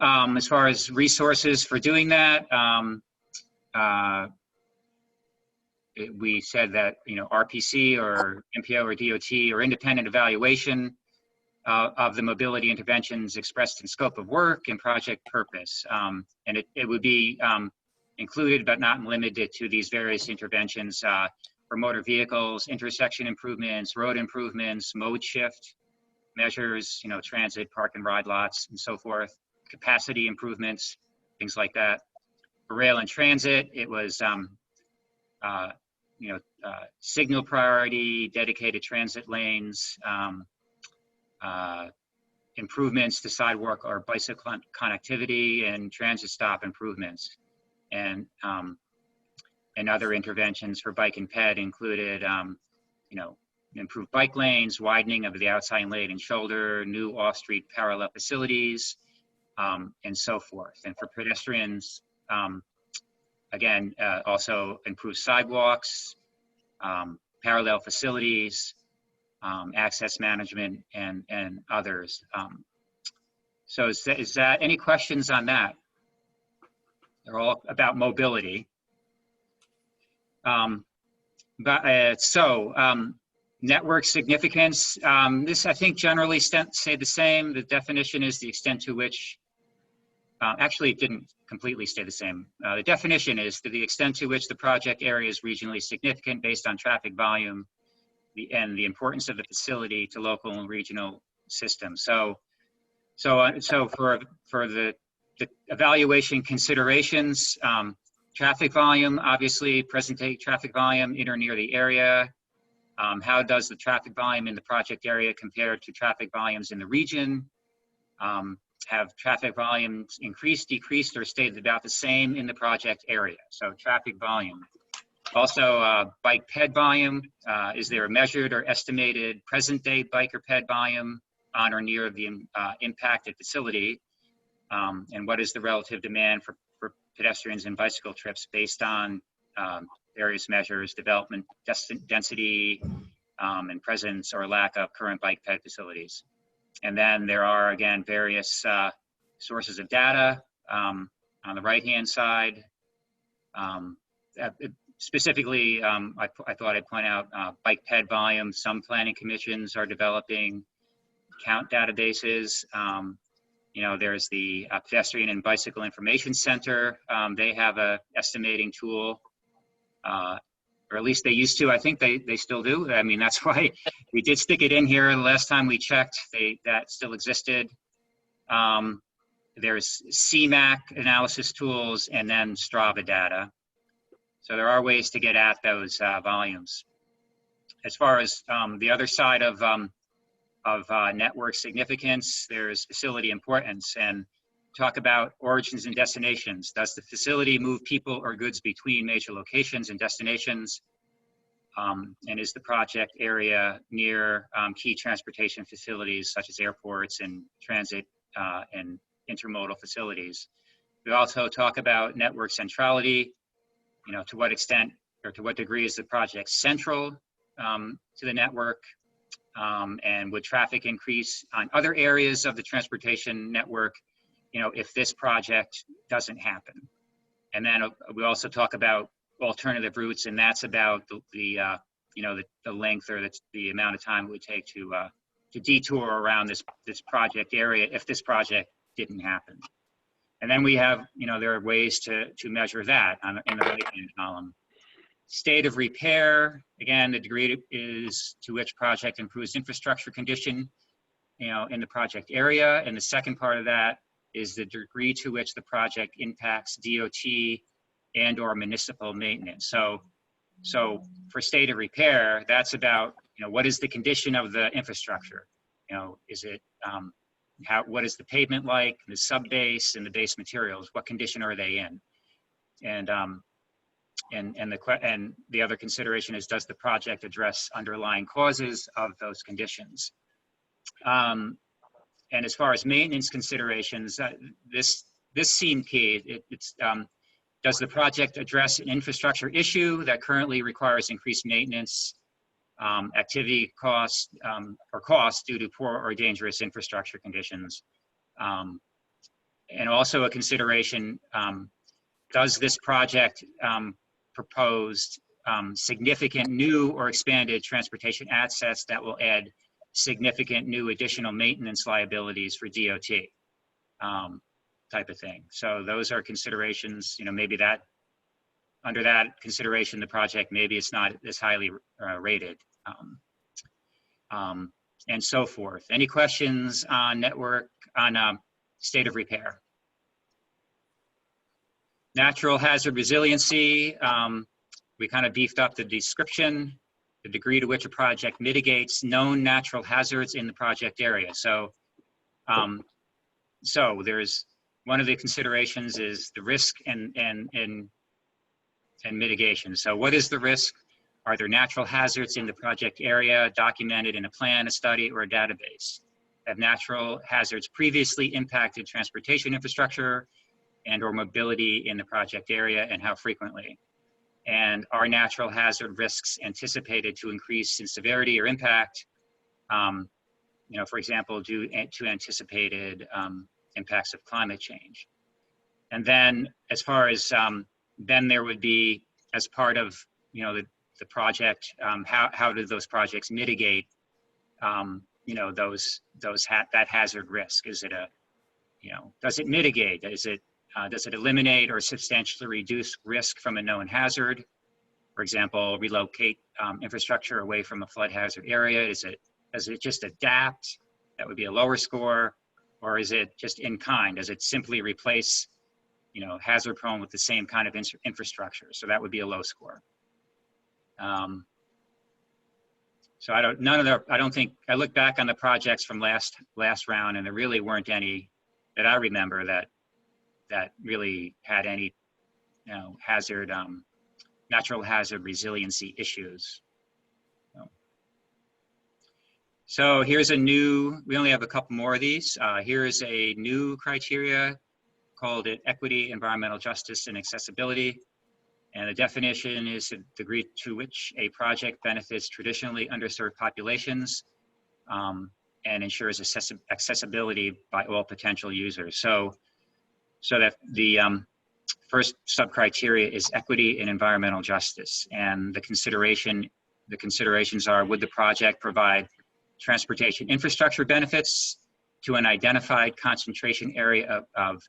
As far as resources for doing that, we said that RPC or MPO or DOT or independent evaluation of the mobility interventions expressed in scope of work and project purpose, and it would be included but not limited to these various interventions for motor vehicles, intersection improvements, road improvements, mode shift measures, transit, park and ride lots, and so forth, capacity improvements, things like that. For rail and transit, it was signal priority, dedicated transit lanes, improvements to sidewalk or bicycle connectivity, and transit stop improvements. And other interventions for bike and ped included, improved bike lanes, widening of the outside lane and shoulder, new off-street parallel facilities, and so forth. And for pedestrians, again, also improved sidewalks, parallel facilities, access management, and others. So is that any questions on that? They're all about mobility. Network significance. This, I think, generally stay the same. The definition is the extent to which, actually, it didn't completely stay the same. The definition is to the extent to which the project area is regionally significant based on traffic volume and the importance of the facility to local and regional systems. So for the evaluation considerations, traffic volume, obviously, present day traffic volume in or near the area. How does the traffic volume in the project area compare to traffic volumes in the region? Have traffic volumes increased, decreased, or stayed about the same in the project area? So traffic volume. Also, bike ped volume. Is there a measured or estimated present day bike or ped volume on or near the impacted facility? And what is the relative demand for pedestrians and bicycle trips based on various measures, development density, and presence or lack of current bike ped facilities? And then there are, again, various sources of data on the right-hand side. Specifically, I thought I'd point out bike ped volume. Some planning commissions are developing count databases. There's the Pedestrian and Bicycle Information Center. They have a estimating tool, or at least they used to. I think they still do. I mean, that's why we did stick it in here. The last time we checked, that still existed. There's CMAC analysis tools and then Strava data. So there are ways to get at those volumes. As far as the other side of network significance, there's facility importance, and talk about origins and destinations. Does the facility move people or goods between major locations and destinations? And is the project area near key transportation facilities such as airports and transit and intermodal facilities? We also talk about network centrality. To what extent or to what degree is the project central to the network? And would traffic increase on other areas of the transportation network, if this project doesn't happen? And then we also talk about alternative routes, and that's about the length or the amount of time it would take to detour around this project area if this project didn't happen. And then we have, there are ways to measure that in the right-hand column. State of repair, again, the degree to which project improves infrastructure condition, in the project area. And the second part of that is the degree to which the project impacts DOT and/or municipal maintenance. So for state of repair, that's about, what is the condition of the infrastructure? Is it, what is the pavement like, the subbase and the base materials? What condition are they in? And the other consideration is, does the project address underlying causes of those conditions? And as far as maintenance considerations, this seemed key. Does the project address an infrastructure issue that currently requires increased maintenance, activity costs, or costs due to poor or dangerous infrastructure conditions? And also a consideration, does this project proposed significant new or expanded transportation assets that will add significant new additional maintenance liabilities for DOT, type of thing. So those are considerations, maybe that under that consideration, the project, maybe it's not as highly rated, and so forth. Any questions on network, on state of repair? Natural hazard resiliency, we kind of beefed up the description, the degree to which a project mitigates known natural hazards in the project area. So, there's one of the considerations is the risk and mitigation. So what is the risk? Are there natural hazards in the project area documented in a plan, a study, or a database? Have natural hazards previously impacted transportation infrastructure and/or mobility in the project area, and how frequently? And are natural hazard risks anticipated to increase in severity or impact, for example, due to anticipated impacts of climate change? And then as far as, then there would be, as part of, the project, how do those projects mitigate, that hazard risk? Is it does it mitigate? Does it eliminate or substantially reduce risk from a known hazard? For example, relocate infrastructure away from a flood hazard area. Does it just adapt? That would be a lower score. Or is it just in kind? Does it simply replace, hazard prone with the same kind of infrastructure? So that would be a low score. So I don't think, I look back on the projects from last round, and there really weren't any that I remember that really had any, hazard, natural hazard resiliency issues. So here's a new, we only have a couple more of these. Here is a new criteria called equity, environmental justice, and accessibility. And the definition is the degree to which a project benefits traditionally underserved populations and ensures accessibility by all potential users. So that the first sub-criteria is equity and environmental justice. And the considerations are, would the project provide transportation infrastructure benefits to an identified concentration area of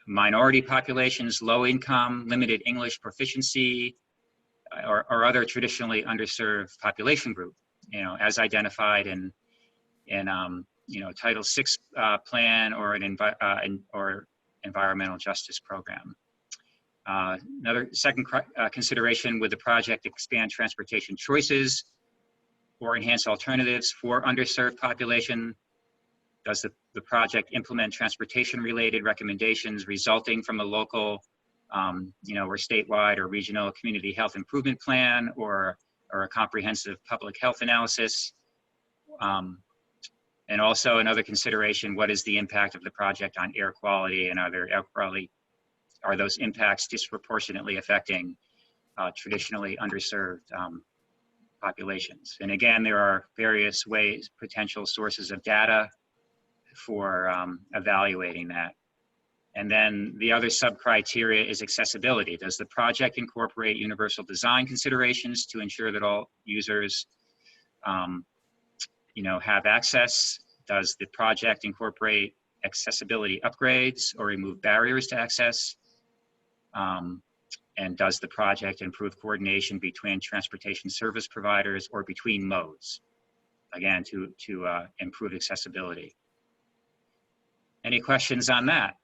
minority populations, low income, limited English proficiency, or other traditionally underserved population group, as identified in Title VI plan or or environmental justice program. Another second consideration, would the project expand transportation choices or enhance alternatives for underserved population? Does the project implement transportation-related recommendations resulting from a local, or statewide or regional community health improvement plan or a comprehensive public health analysis? And also another consideration, what is the impact of the project on air quality, and are those impacts disproportionately affecting traditionally underserved populations. And again, there are various ways, potential sources of data for evaluating that. And then the other sub-criteria is accessibility. Does the project incorporate universal design considerations to ensure that all users have access? Does the project incorporate accessibility upgrades or remove barriers to access? And does the project improve coordination between transportation service providers or between modes? Again, to improve accessibility. Any questions on that?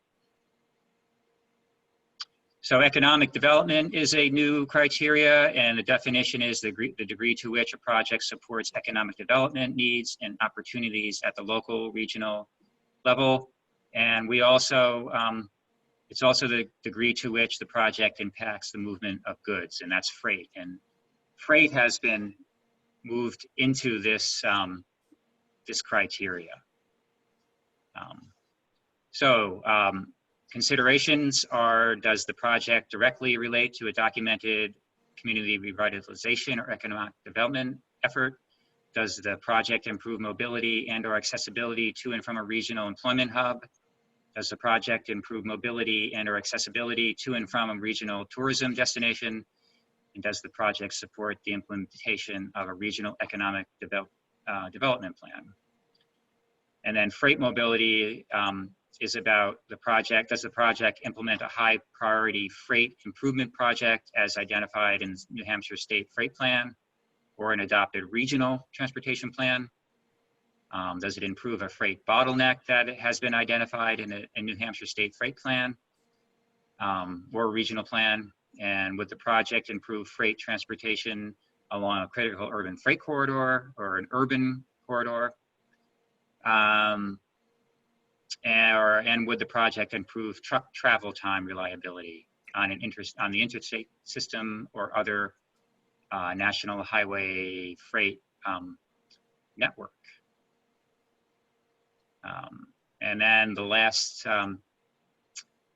So economic development is a new criteria, and the definition is the degree to which a project supports economic development needs and opportunities at the local, regional level. And we also, it's also the degree to which the project impacts the movement of goods, and that's freight. And freight has been moved into this, this criteria. Considerations are, does the project directly relate to a documented community revitalization or economic development effort? Does the project improve mobility and or accessibility to and from a regional employment hub? Does the project improve mobility and or accessibility to and from a regional tourism destination? And does the project support the implementation of a regional economic development plan? And then freight mobility is about the project. Does the project implement a high priority freight improvement project as identified in New Hampshire State Freight Plan or an adopted regional transportation plan? Does it improve a freight bottleneck that has been identified in a New Hampshire State Freight Plan or a regional plan? And would the project improve freight transportation along a critical urban freight corridor or an urban corridor? And would the project improve truck travel time reliability on the interstate system or other national highway freight network? And then the last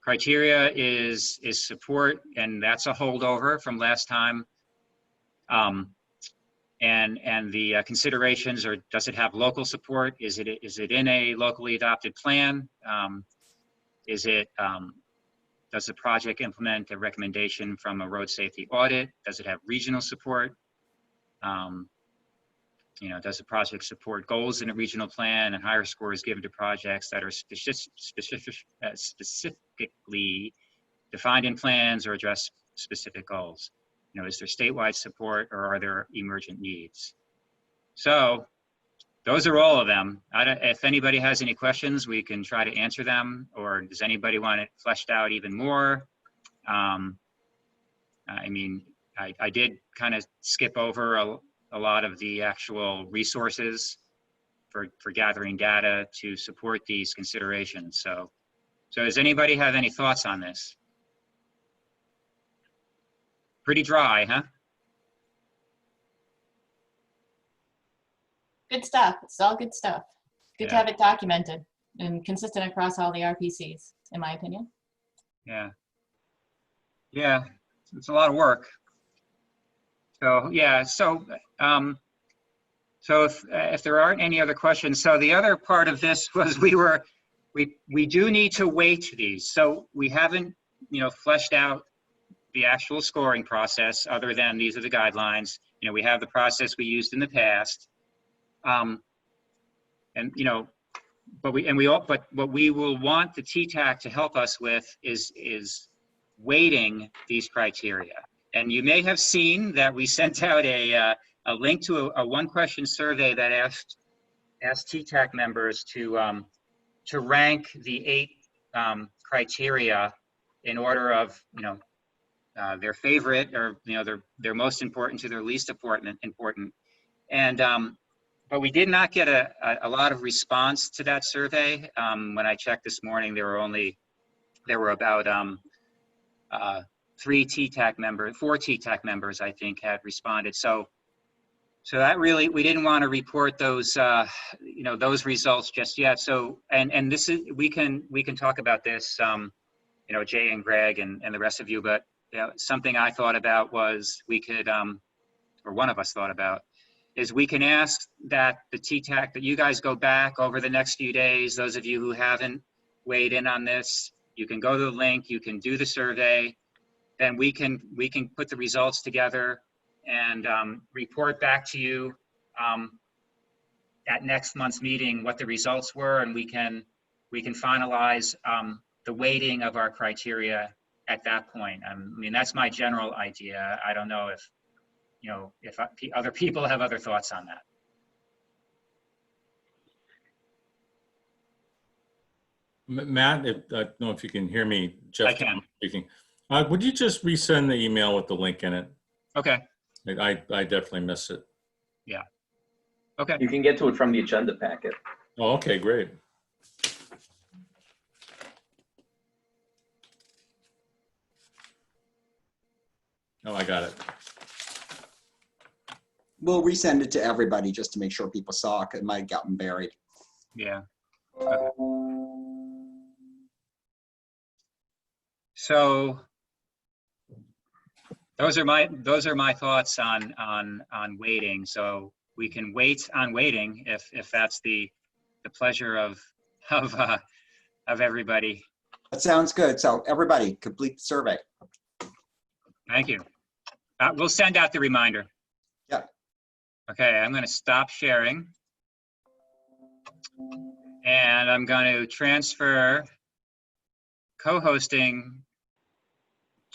criteria is support, and that's a holdover from last time. And the considerations are, does it have local support? Is it in a locally adopted plan? Does the project implement a recommendation from a road safety audit? Does it have regional support? Does the project support goals in a regional plan and higher scores given to projects that are specifically defined in plans or address specific goals? Is there statewide support or are there emergent needs? So those are all of them. If anybody has any questions, we can try to answer them, or does anybody want it fleshed out even more? I did kind of skip over a lot of the actual resources for gathering data to support these considerations. So does anybody have any thoughts on this? Pretty dry, huh? Good stuff. It's all good stuff. Good to have it documented and consistent across all the RPCs, in my opinion. Yeah. Yeah, it's a lot of work. So yeah, so if there aren't any other questions, so the other part of this was we do need to weight these. So we haven't, fleshed out the actual scoring process other than these are the guidelines. We have the process we used in the past. But what we will want the TTAC to help us with is weighting these criteria. And you may have seen that we sent out a link to a one-question survey that asked TTAC members to rank the 8 criteria in order of their favorite, or their most important to their least important. And but we did not get a lot of response to that survey. When I checked this morning, there were about 4 TTAC members, I think, had responded. So that really, we didn't want to report those those results just yet. So and this is, we can talk about this, Jay and Greg and the rest of you, but something I thought about was we could, or one of us thought about, is we can ask that the TTAC, that you guys go back over the next few days, those of you who haven't weighed in on this, you can go to the link, you can do the survey, then we can put the results together and report back to you at next month's meeting what the results were, and we can finalize the weighting of our criteria at that point. I mean, that's my general idea. I don't know if, if other people have other thoughts on that. Matt, I don't know if you can hear me. Jeff, I can. Speaking. Would you just resend the email with the link in it? Okay. I definitely miss it. Yeah. Okay. You can get to it from the agenda packet. Oh, okay, great. Oh, I got it. We'll resend it to everybody just to make sure people saw it. It might have gotten buried. Yeah. Okay. So those are my thoughts on waiting. So we can wait on waiting if that's the pleasure of everybody. That sounds good. So everybody complete the survey. Thank you. We'll send out the reminder. Yeah. Okay, I'm going to stop sharing. And I'm going to transfer co-hosting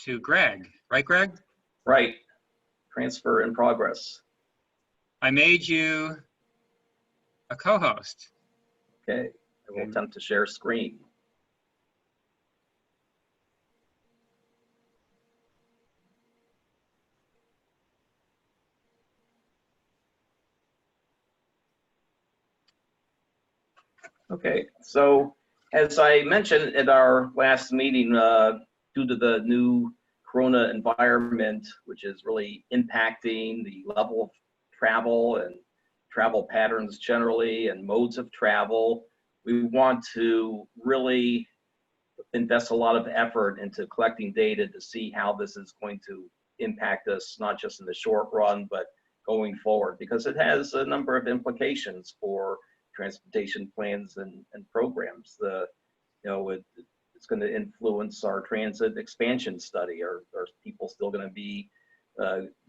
to Greg. Right, Greg? Right. Transfer in progress. I made you a co-host. Okay. I will attempt to share screen. Okay, so as I mentioned at our last meeting, due to the new Corona environment, which is really impacting the level of travel and travel patterns generally and modes of travel, we want to really invest a lot of effort into collecting data to see how this is going to impact us, not just in the short run, but going forward, because it has a number of implications for transportation plans and programs. It's going to influence our transit expansion study. Are people still going to be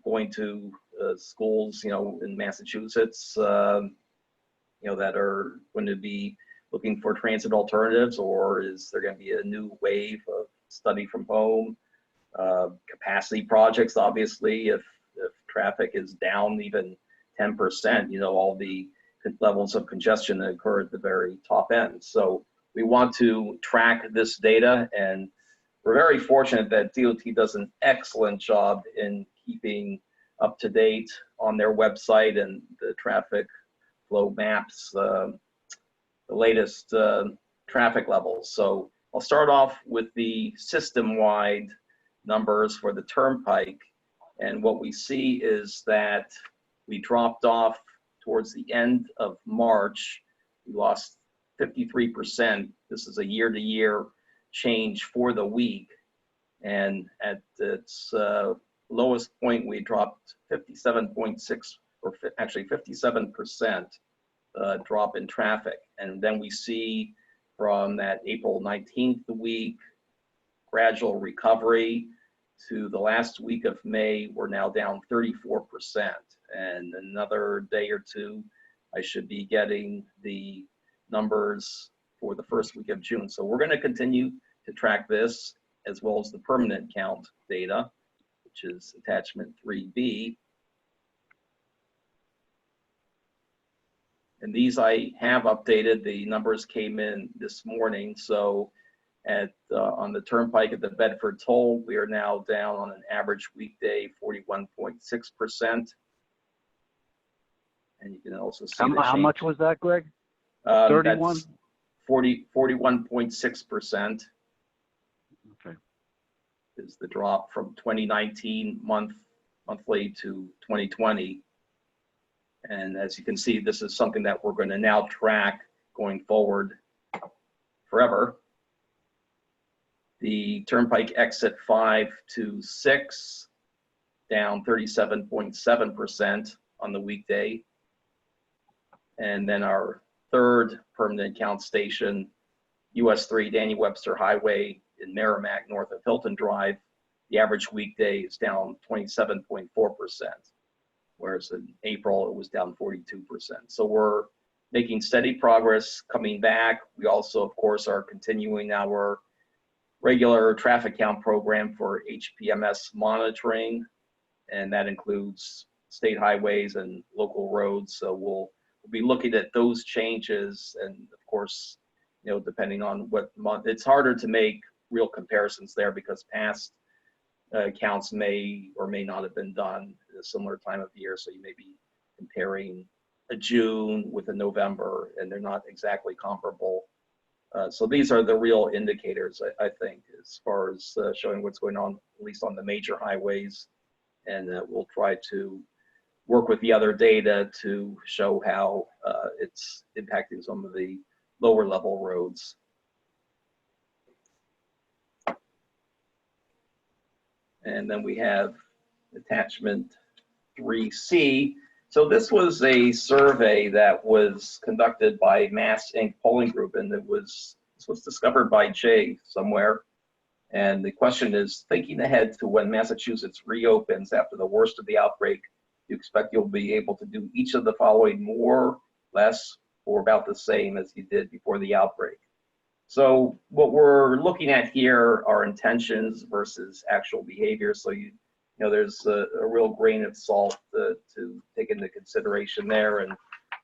going to schools, in Massachusetts, that are going to be looking for transit alternatives, or is there going to be a new wave of study from home? Capacity projects, obviously, if traffic is down even 10%, all the levels of congestion that occur at the very top end. So we want to track this data, and we're very fortunate that DOT does an excellent job in keeping up to date on their website and the traffic flow maps, the latest traffic levels. So I'll start off with the system-wide numbers for the Turnpike, and what we see is that we dropped off towards the end of March. We lost 53%. This is a year-to-year change for the week. And at its lowest point, we dropped 57.6, or actually 57% drop in traffic. And then we see from that April 19th week, gradual recovery to the last week of May, we're now down 34%. And another day or two, I should be getting the numbers for the first week of June. So we're going to continue to track this, as well as the permanent count data, which is attachment 3B. And these I have updated. The numbers came in this morning. So on the Turnpike at the Bedford toll, we are now down on an average weekday 41.6%. And you can also see how much was that, Greg? 31? 41.6%. Okay. Is the drop from 2019 monthly to 2020. And as you can see, this is something that we're going to now track going forward forever. The Turnpike exit 5 to 6, down 37.7% on the weekday. And then our third permanent count station, US 3 Daniel Webster Highway in Merrimack, north of Hilton Drive, the average weekday is down 27.4%, whereas in April it was down 42%. So we're making steady progress coming back. We also, of course, are continuing our regular traffic count program for HPMS monitoring, and that includes state highways and local roads. So we'll be looking at those changes, and of course, you know, depending on what month, it's harder to make real comparisons there because past counts may or may not have been done at a similar time of year. So you may be comparing a June with a November, and they're not exactly comparable. So these are the real indicators, I think, as far as showing what's going on, at least on the major highways. And we'll try to work with the other data to show how it's impacting some of the lower level roads. And then we have attachment 3C. So this was a survey that was conducted by Mass Inc. Polling Group, and this was discovered by Jay somewhere. And the question is, thinking ahead to when Massachusetts reopens after the worst of the outbreak, do you expect you'll be able to do each of the following: more, less, or about the same as you did before the outbreak? So what we're looking at here are intentions versus actual behavior. So you know, there's a real grain of salt to take into consideration there. And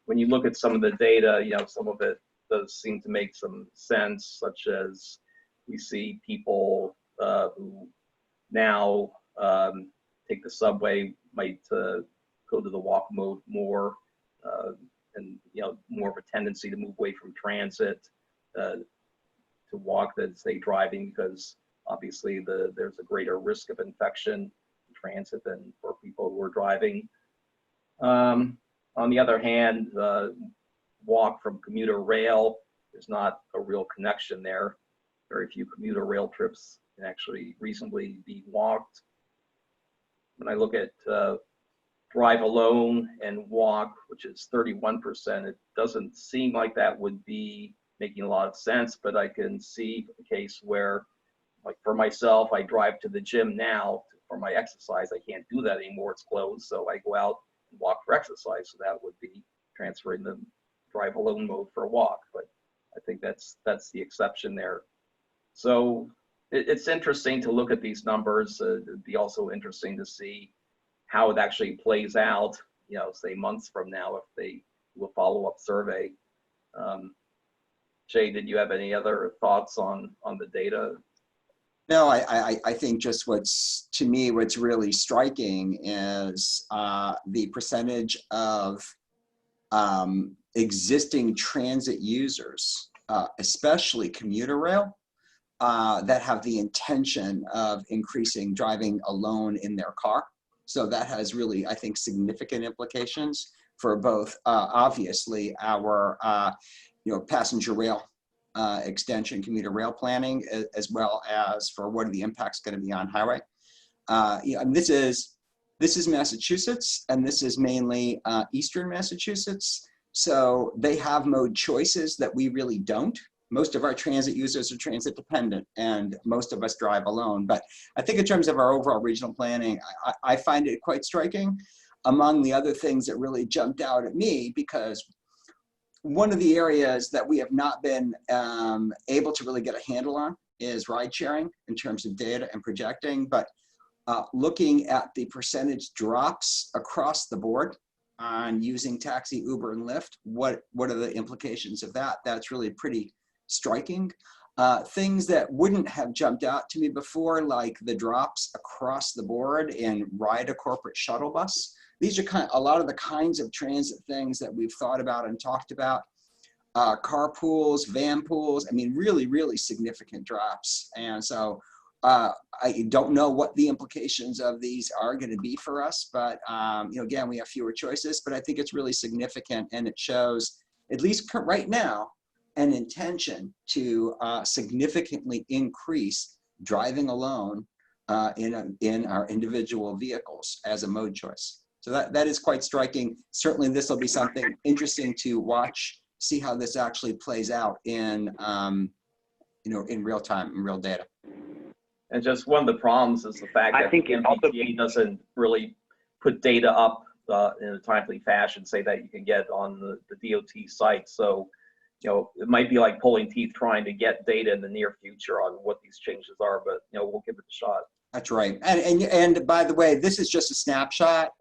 when you look at some of the data, you know, some of it does seem to make some sense, such as we see people who now take the subway might go to the walk mode more, and you know, more of a tendency to move away from transit to walk than say driving, because obviously there's a greater risk of infection in transit than for people who are driving. On the other hand, walk from commuter rail, there's not a real connection there. Very few commuter rail trips can actually reasonably be walked. When I look at drive alone and walk, which is 31%, it doesn't seem like that would be making a lot of sense, but I can see a case where, like for myself, I drive to the gym now for my exercise. I can't do that anymore, it's closed, so I go out and walk for exercise. So that would be transferring the drive alone mode for a walk, but I think that's the exception there. So it's interesting to look at these numbers. It'd be also interesting to see how it actually plays out, you know, say months from now, if they do a follow-up survey. Jay, did you have any other thoughts on the data? No, I think just what's really striking is the percentage of existing transit users, especially commuter rail, that have the intention of increasing driving alone in their car. So that has really, I think, significant implications for both, obviously, our passenger rail extension, commuter rail planning, as well as for what are the impacts going to be on highway. And this is Massachusetts, and this is mainly Eastern Massachusetts. So they have mode choices that we really don't. Most of our transit users are transit dependent, and most of us drive alone. But I think in terms of our overall regional planning, I find it quite striking. Among the other things that really jumped out at me, because one of the areas that we have not been able to really get a handle on is ride sharing in terms of data and projecting, but looking at the percentage drops across the board on using taxi, Uber, and Lyft, what are the implications of that? That's really pretty striking. Things that wouldn't have jumped out to me before, like the drops across the board in ride a corporate shuttle bus. These are a lot of the kinds of transit things that we've thought about and talked about. Carpools, van pools, I mean, really, really significant drops. And so I don't know what the implications of these are going to be for us, but again, we have fewer choices, but I think it's really significant, and it shows, at least right now, an intention to significantly increase driving alone in our individual vehicles as a mode choice. So that is quite striking. Certainly this will be something interesting to watch, see how this actually plays out in, in real time, in real data. And just one of the problems is the fact that the MBTA doesn't really put data up in a timely fashion, say that you can get on the DOT site. So, it might be like pulling teeth trying to get data in the near future on what these changes are, but, we'll give it a shot. That's right. And by the way, this is just a snapshot.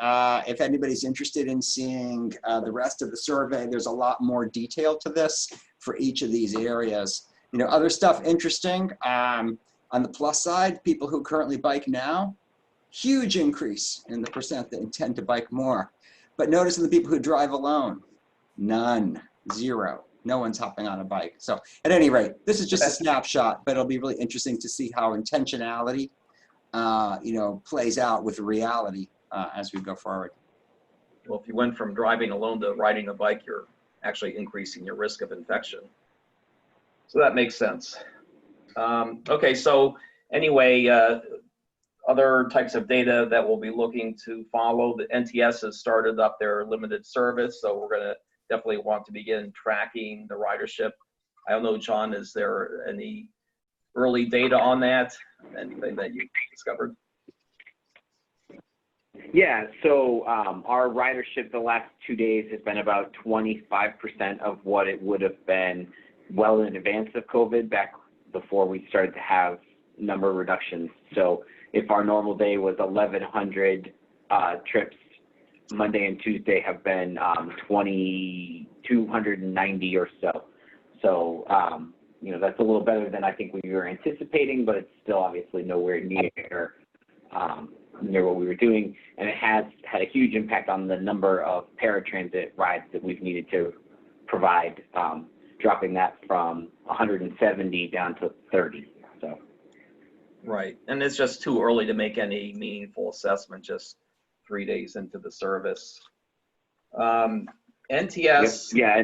If anybody's interested in seeing the rest of the survey, there's a lot more detail to this for each of these areas. Other stuff interesting. On the plus side, people who currently bike now, huge increase in the percent that intend to bike more. But notice in the people who drive alone, none, zero. No one's hopping on a bike. So at any rate, this is just a snapshot, but it'll be really interesting to see how intentionality, plays out with reality as we go forward. Well, if you went from driving alone to riding a bike, you're actually increasing your risk of infection. So that makes sense. Okay, so anyway, other types of data that we'll be looking to follow. The NTS has started up their limited service, so we're going to definitely want to begin tracking the ridership. I don't know, John, is there any early data on that? Anything that you discovered? Yeah, so our ridership the last 2 days has been about 25% of what it would have been well in advance of COVID, back before we started to have number reductions. So if our normal day was 1,100 trips, Monday and Tuesday have been 2,290 or so. So, that's a little better than I think we were anticipating, but it's still obviously nowhere near what we were doing. And it has had a huge impact on the number of paratransit rides that we've needed to provide, dropping that from 170 down to 30. So. Right, and it's just too early to make any meaningful assessment, just 3 days into the service. NTS. Yep. Yeah,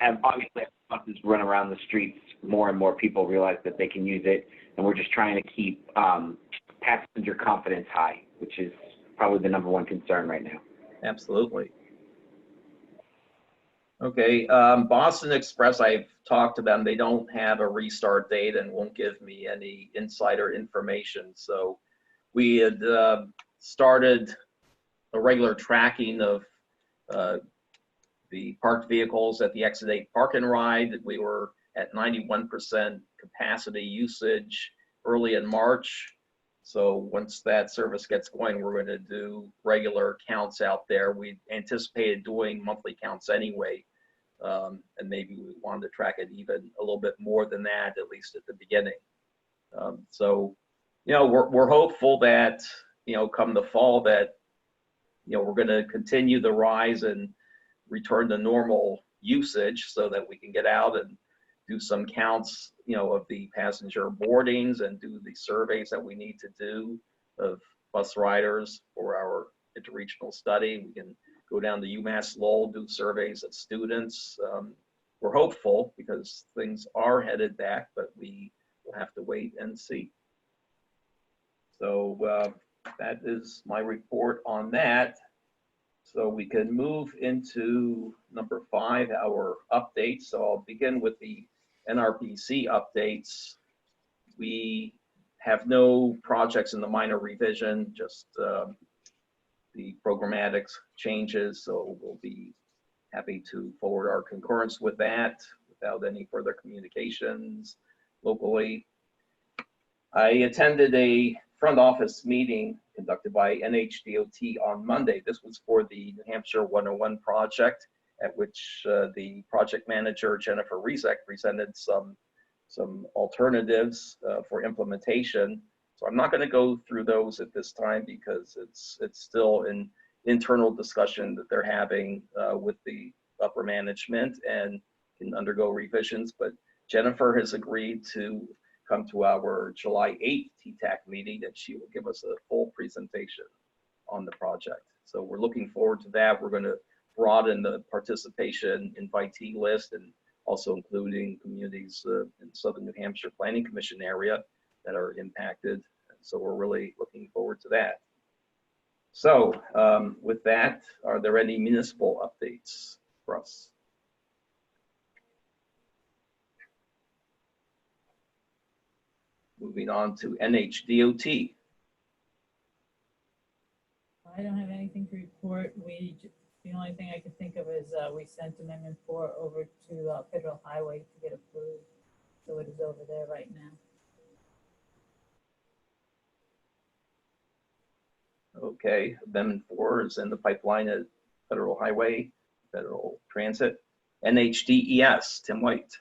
and obviously as buses run around the streets, more and more people realize that they can use it, and we're just trying to keep passenger confidence high, which is probably the #1 concern right now. Absolutely. Okay, Boston Express, I've talked to them. They don't have a restart date and won't give me any insider information. So we had started a regular tracking of the parked vehicles at the Exit 8 Park and Ride. We were at 91% capacity usage early in March. So once that service gets going, we're going to do regular counts out there. We anticipated doing monthly counts anyway, and maybe we wanted to track it even a little bit more than that, at least at the beginning. So, we're hopeful that, come the fall that, we're going to continue the rise and return to normal usage so that we can get out and do some counts, of the passenger boardings and do the surveys that we need to do of bus riders for our interregional study. We can go down to UMass Lowell, do surveys of students. We're hopeful because things are headed back, but we will have to wait and see. So that is my report on that. So we can move into number 5, our updates. So I'll begin with the NRPC updates. We have no projects in the minor revision, just the programmatic changes. So we'll be happy to forward our concurrence with that without any further communications locally. I attended a front office meeting conducted by NHDOT on Monday. This was for the New Hampshire 101 project, at which the project manager, Jennifer Rizek, presented some alternatives for implementation. So I'm not going to go through those at this time because it's still an internal discussion that they're having with the upper management and can undergo revisions. But Jennifer has agreed to come to our July 8th TTAC meeting, and she will give us a full presentation on the project. So we're looking forward to that. We're going to broaden the participation invitee list and also including communities in Southern New Hampshire Planning Commission area. that are impacted. So we're really looking forward to that. So with that, are there any municipal updates for us? Moving on to NHDOT. I don't have anything to report. The only thing I could think of is we sent Amendment 4 over to Federal Highway to get approved. So it is over there right now. Okay, Amendment 4 is in the pipeline at Federal Highway, Federal Transit. NHDES, Tim White.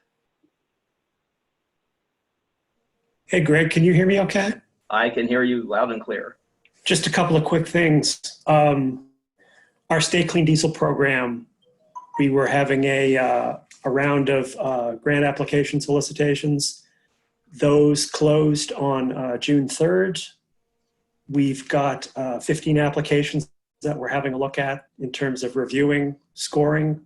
Hey, Greg, can you hear me okay? I can hear you loud and clear. Just a couple of quick things. Our state clean diesel program, we were having a round of grant application solicitations. Those closed on June 3rd. We've got 15 applications that we're having a look at in terms of reviewing, scoring,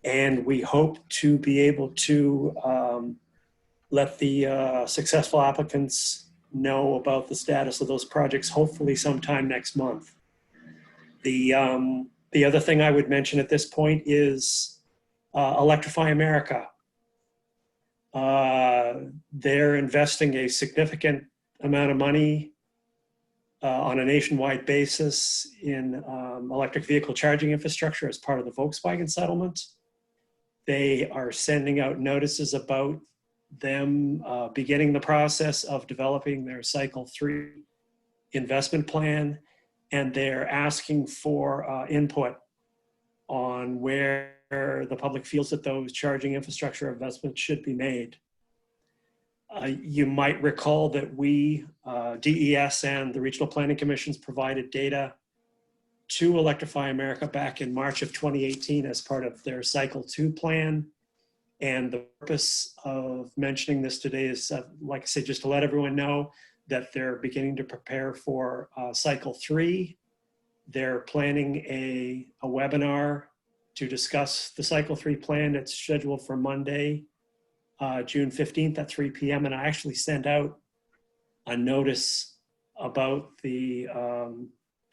and we hope to be able to let the successful applicants know about the status of those projects, hopefully sometime next month. The other thing I would mention at this point is Electrify America. They're investing a significant amount of money on a nationwide basis in electric vehicle charging infrastructure as part of the Volkswagen settlement. They are sending out notices about them beginning the process of developing their Cycle 3 investment plan, and they're asking for input on where the public feels that those charging infrastructure investments should be made. You might recall that we, DES and the Regional Planning Commissions, provided data to Electrify America back in March of 2018 as part of their Cycle 2 plan. And the purpose of mentioning this today is, like I said, just to let everyone know that they're beginning to prepare for Cycle 3. They're planning a webinar to discuss the Cycle 3 plan. It's scheduled for Monday, June 15th at 3 p.m. And I actually sent out a notice about the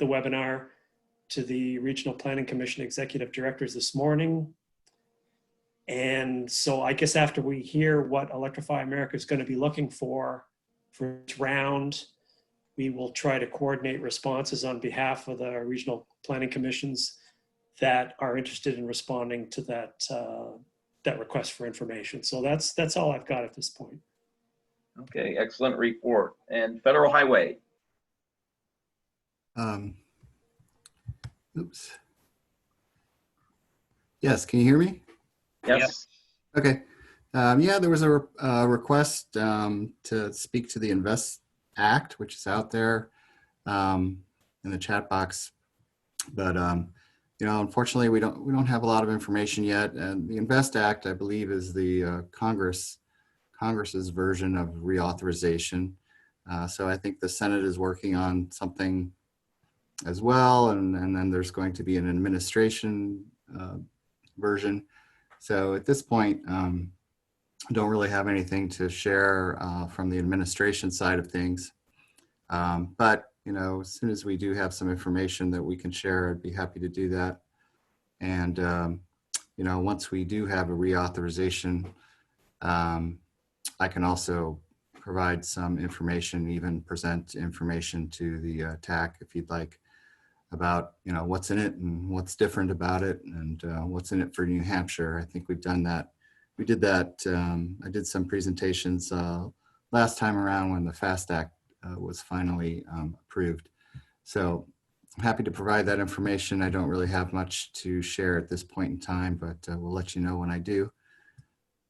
webinar to the Regional Planning Commission executive directors this morning. And so I guess after we hear what Electrify America is going to be looking for this round, we will try to coordinate responses on behalf of the regional planning commissions that are interested in responding to that request for information. So that's all I've got at this point. Okay, excellent report. And Federal Highway. Oops. Yes, can you hear me? Yes. Okay. Yeah, there was a request to speak to the Invest Act, which is out there in the chat box, but you know, unfortunately, we don't have a lot of information yet. And the Invest Act, I believe, is the Congress's version of reauthorization. So I think the Senate is working on something as well, and then there's going to be an administration version. So at this point, I don't really have anything to share from the administration side of things. But, you know, as soon as we do have some information that we can share, I'd be happy to do that. And, you know, once we do have a reauthorization, I can also provide some information, even present information to the TAC if you'd like, about, you know, what's in it and what's different about it, and what's in it for New Hampshire. I think we've done that. We did that. I did some presentations last time around when the FAST Act was finally approved. So I'm happy to provide that information. I don't really have much to share at this point in time, but we'll let you know when I do.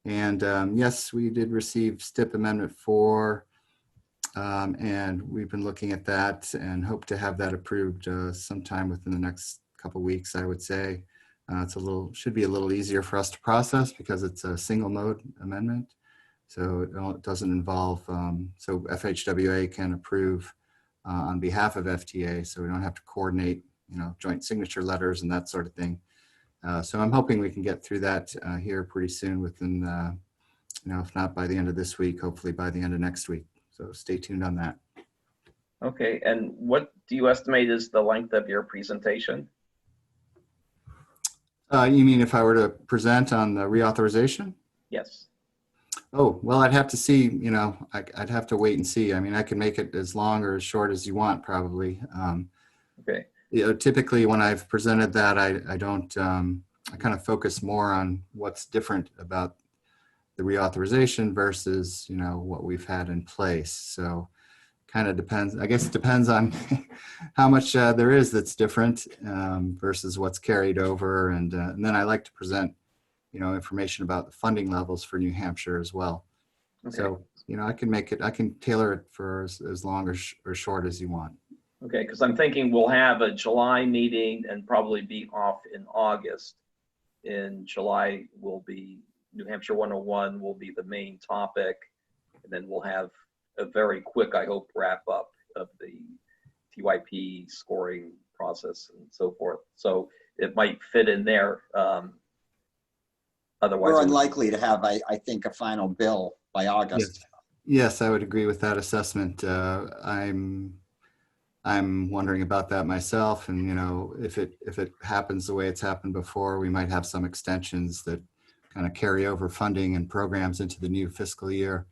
And yes, we did receive STIP Amendment 4. And we've been looking at that and hope to have that approved sometime within the next couple of weeks, I would say. Should be a little easier for us to process because it's a single mode amendment. So it doesn't involve, so FHWA can approve on behalf of FTA, so we don't have to coordinate, you know, joint signature letters and that sort of thing. So I'm hoping we can get through that here pretty soon within, you know, if not by the end of this week, hopefully by the end of next week. So stay tuned on that. Okay, and what do you estimate is the length of your presentation? You mean if I were to present on the reauthorization? Yes. Oh, well, I'd have to see, you know, I'd have to wait and see. I mean, I can make it as long or as short as you want, probably. Okay. You know, typically when I've presented that, I don't, I kind of focus more on what's different about the reauthorization versus, you know, what we've had in place. So kind of depends, I guess it depends on how much there is that's different versus what's carried over. And then I like to present, you know, information about the funding levels for New Hampshire as well. Okay. So, you know, I can make it, I can tailor it for as long or short as you want. Okay, because I'm thinking we'll have a July meeting and probably be off in August. In July will be New Hampshire 101 will be the main topic. And then we'll have a very quick, I hope, wrap up of the TYP scoring process and so forth. So it might fit in there. Otherwise, We're unlikely to have, I think, a final bill by August. Yes, I would agree with that assessment. I'm wondering about that myself, and you know, if it happens the way it's happened before, we might have some extensions that kind of carry over funding and programs into the new fiscal year,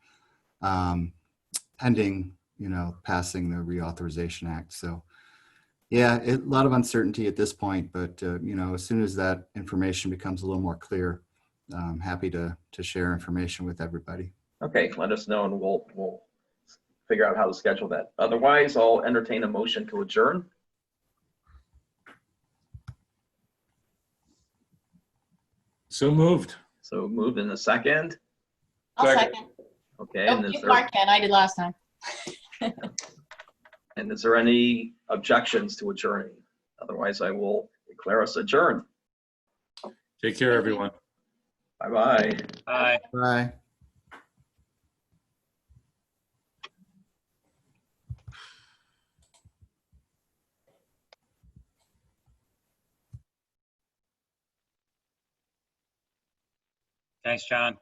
pending, you know, passing the Reauthorization Act. So, yeah, a lot of uncertainty at this point, but you know, as soon as that information becomes a little more clear, I'm happy to share information with everybody. okay, let us know and we'll figure out how to schedule that. Otherwise, I'll entertain a motion to adjourn. So moved. So moved in a second. I'll second. Okay, Oh, and is you there, Mark can. I did last time. and is there any objections to adjourning? Otherwise, I will declare us adjourned. Take care, everyone. Bye-bye. Bye. Bye. Thanks, John.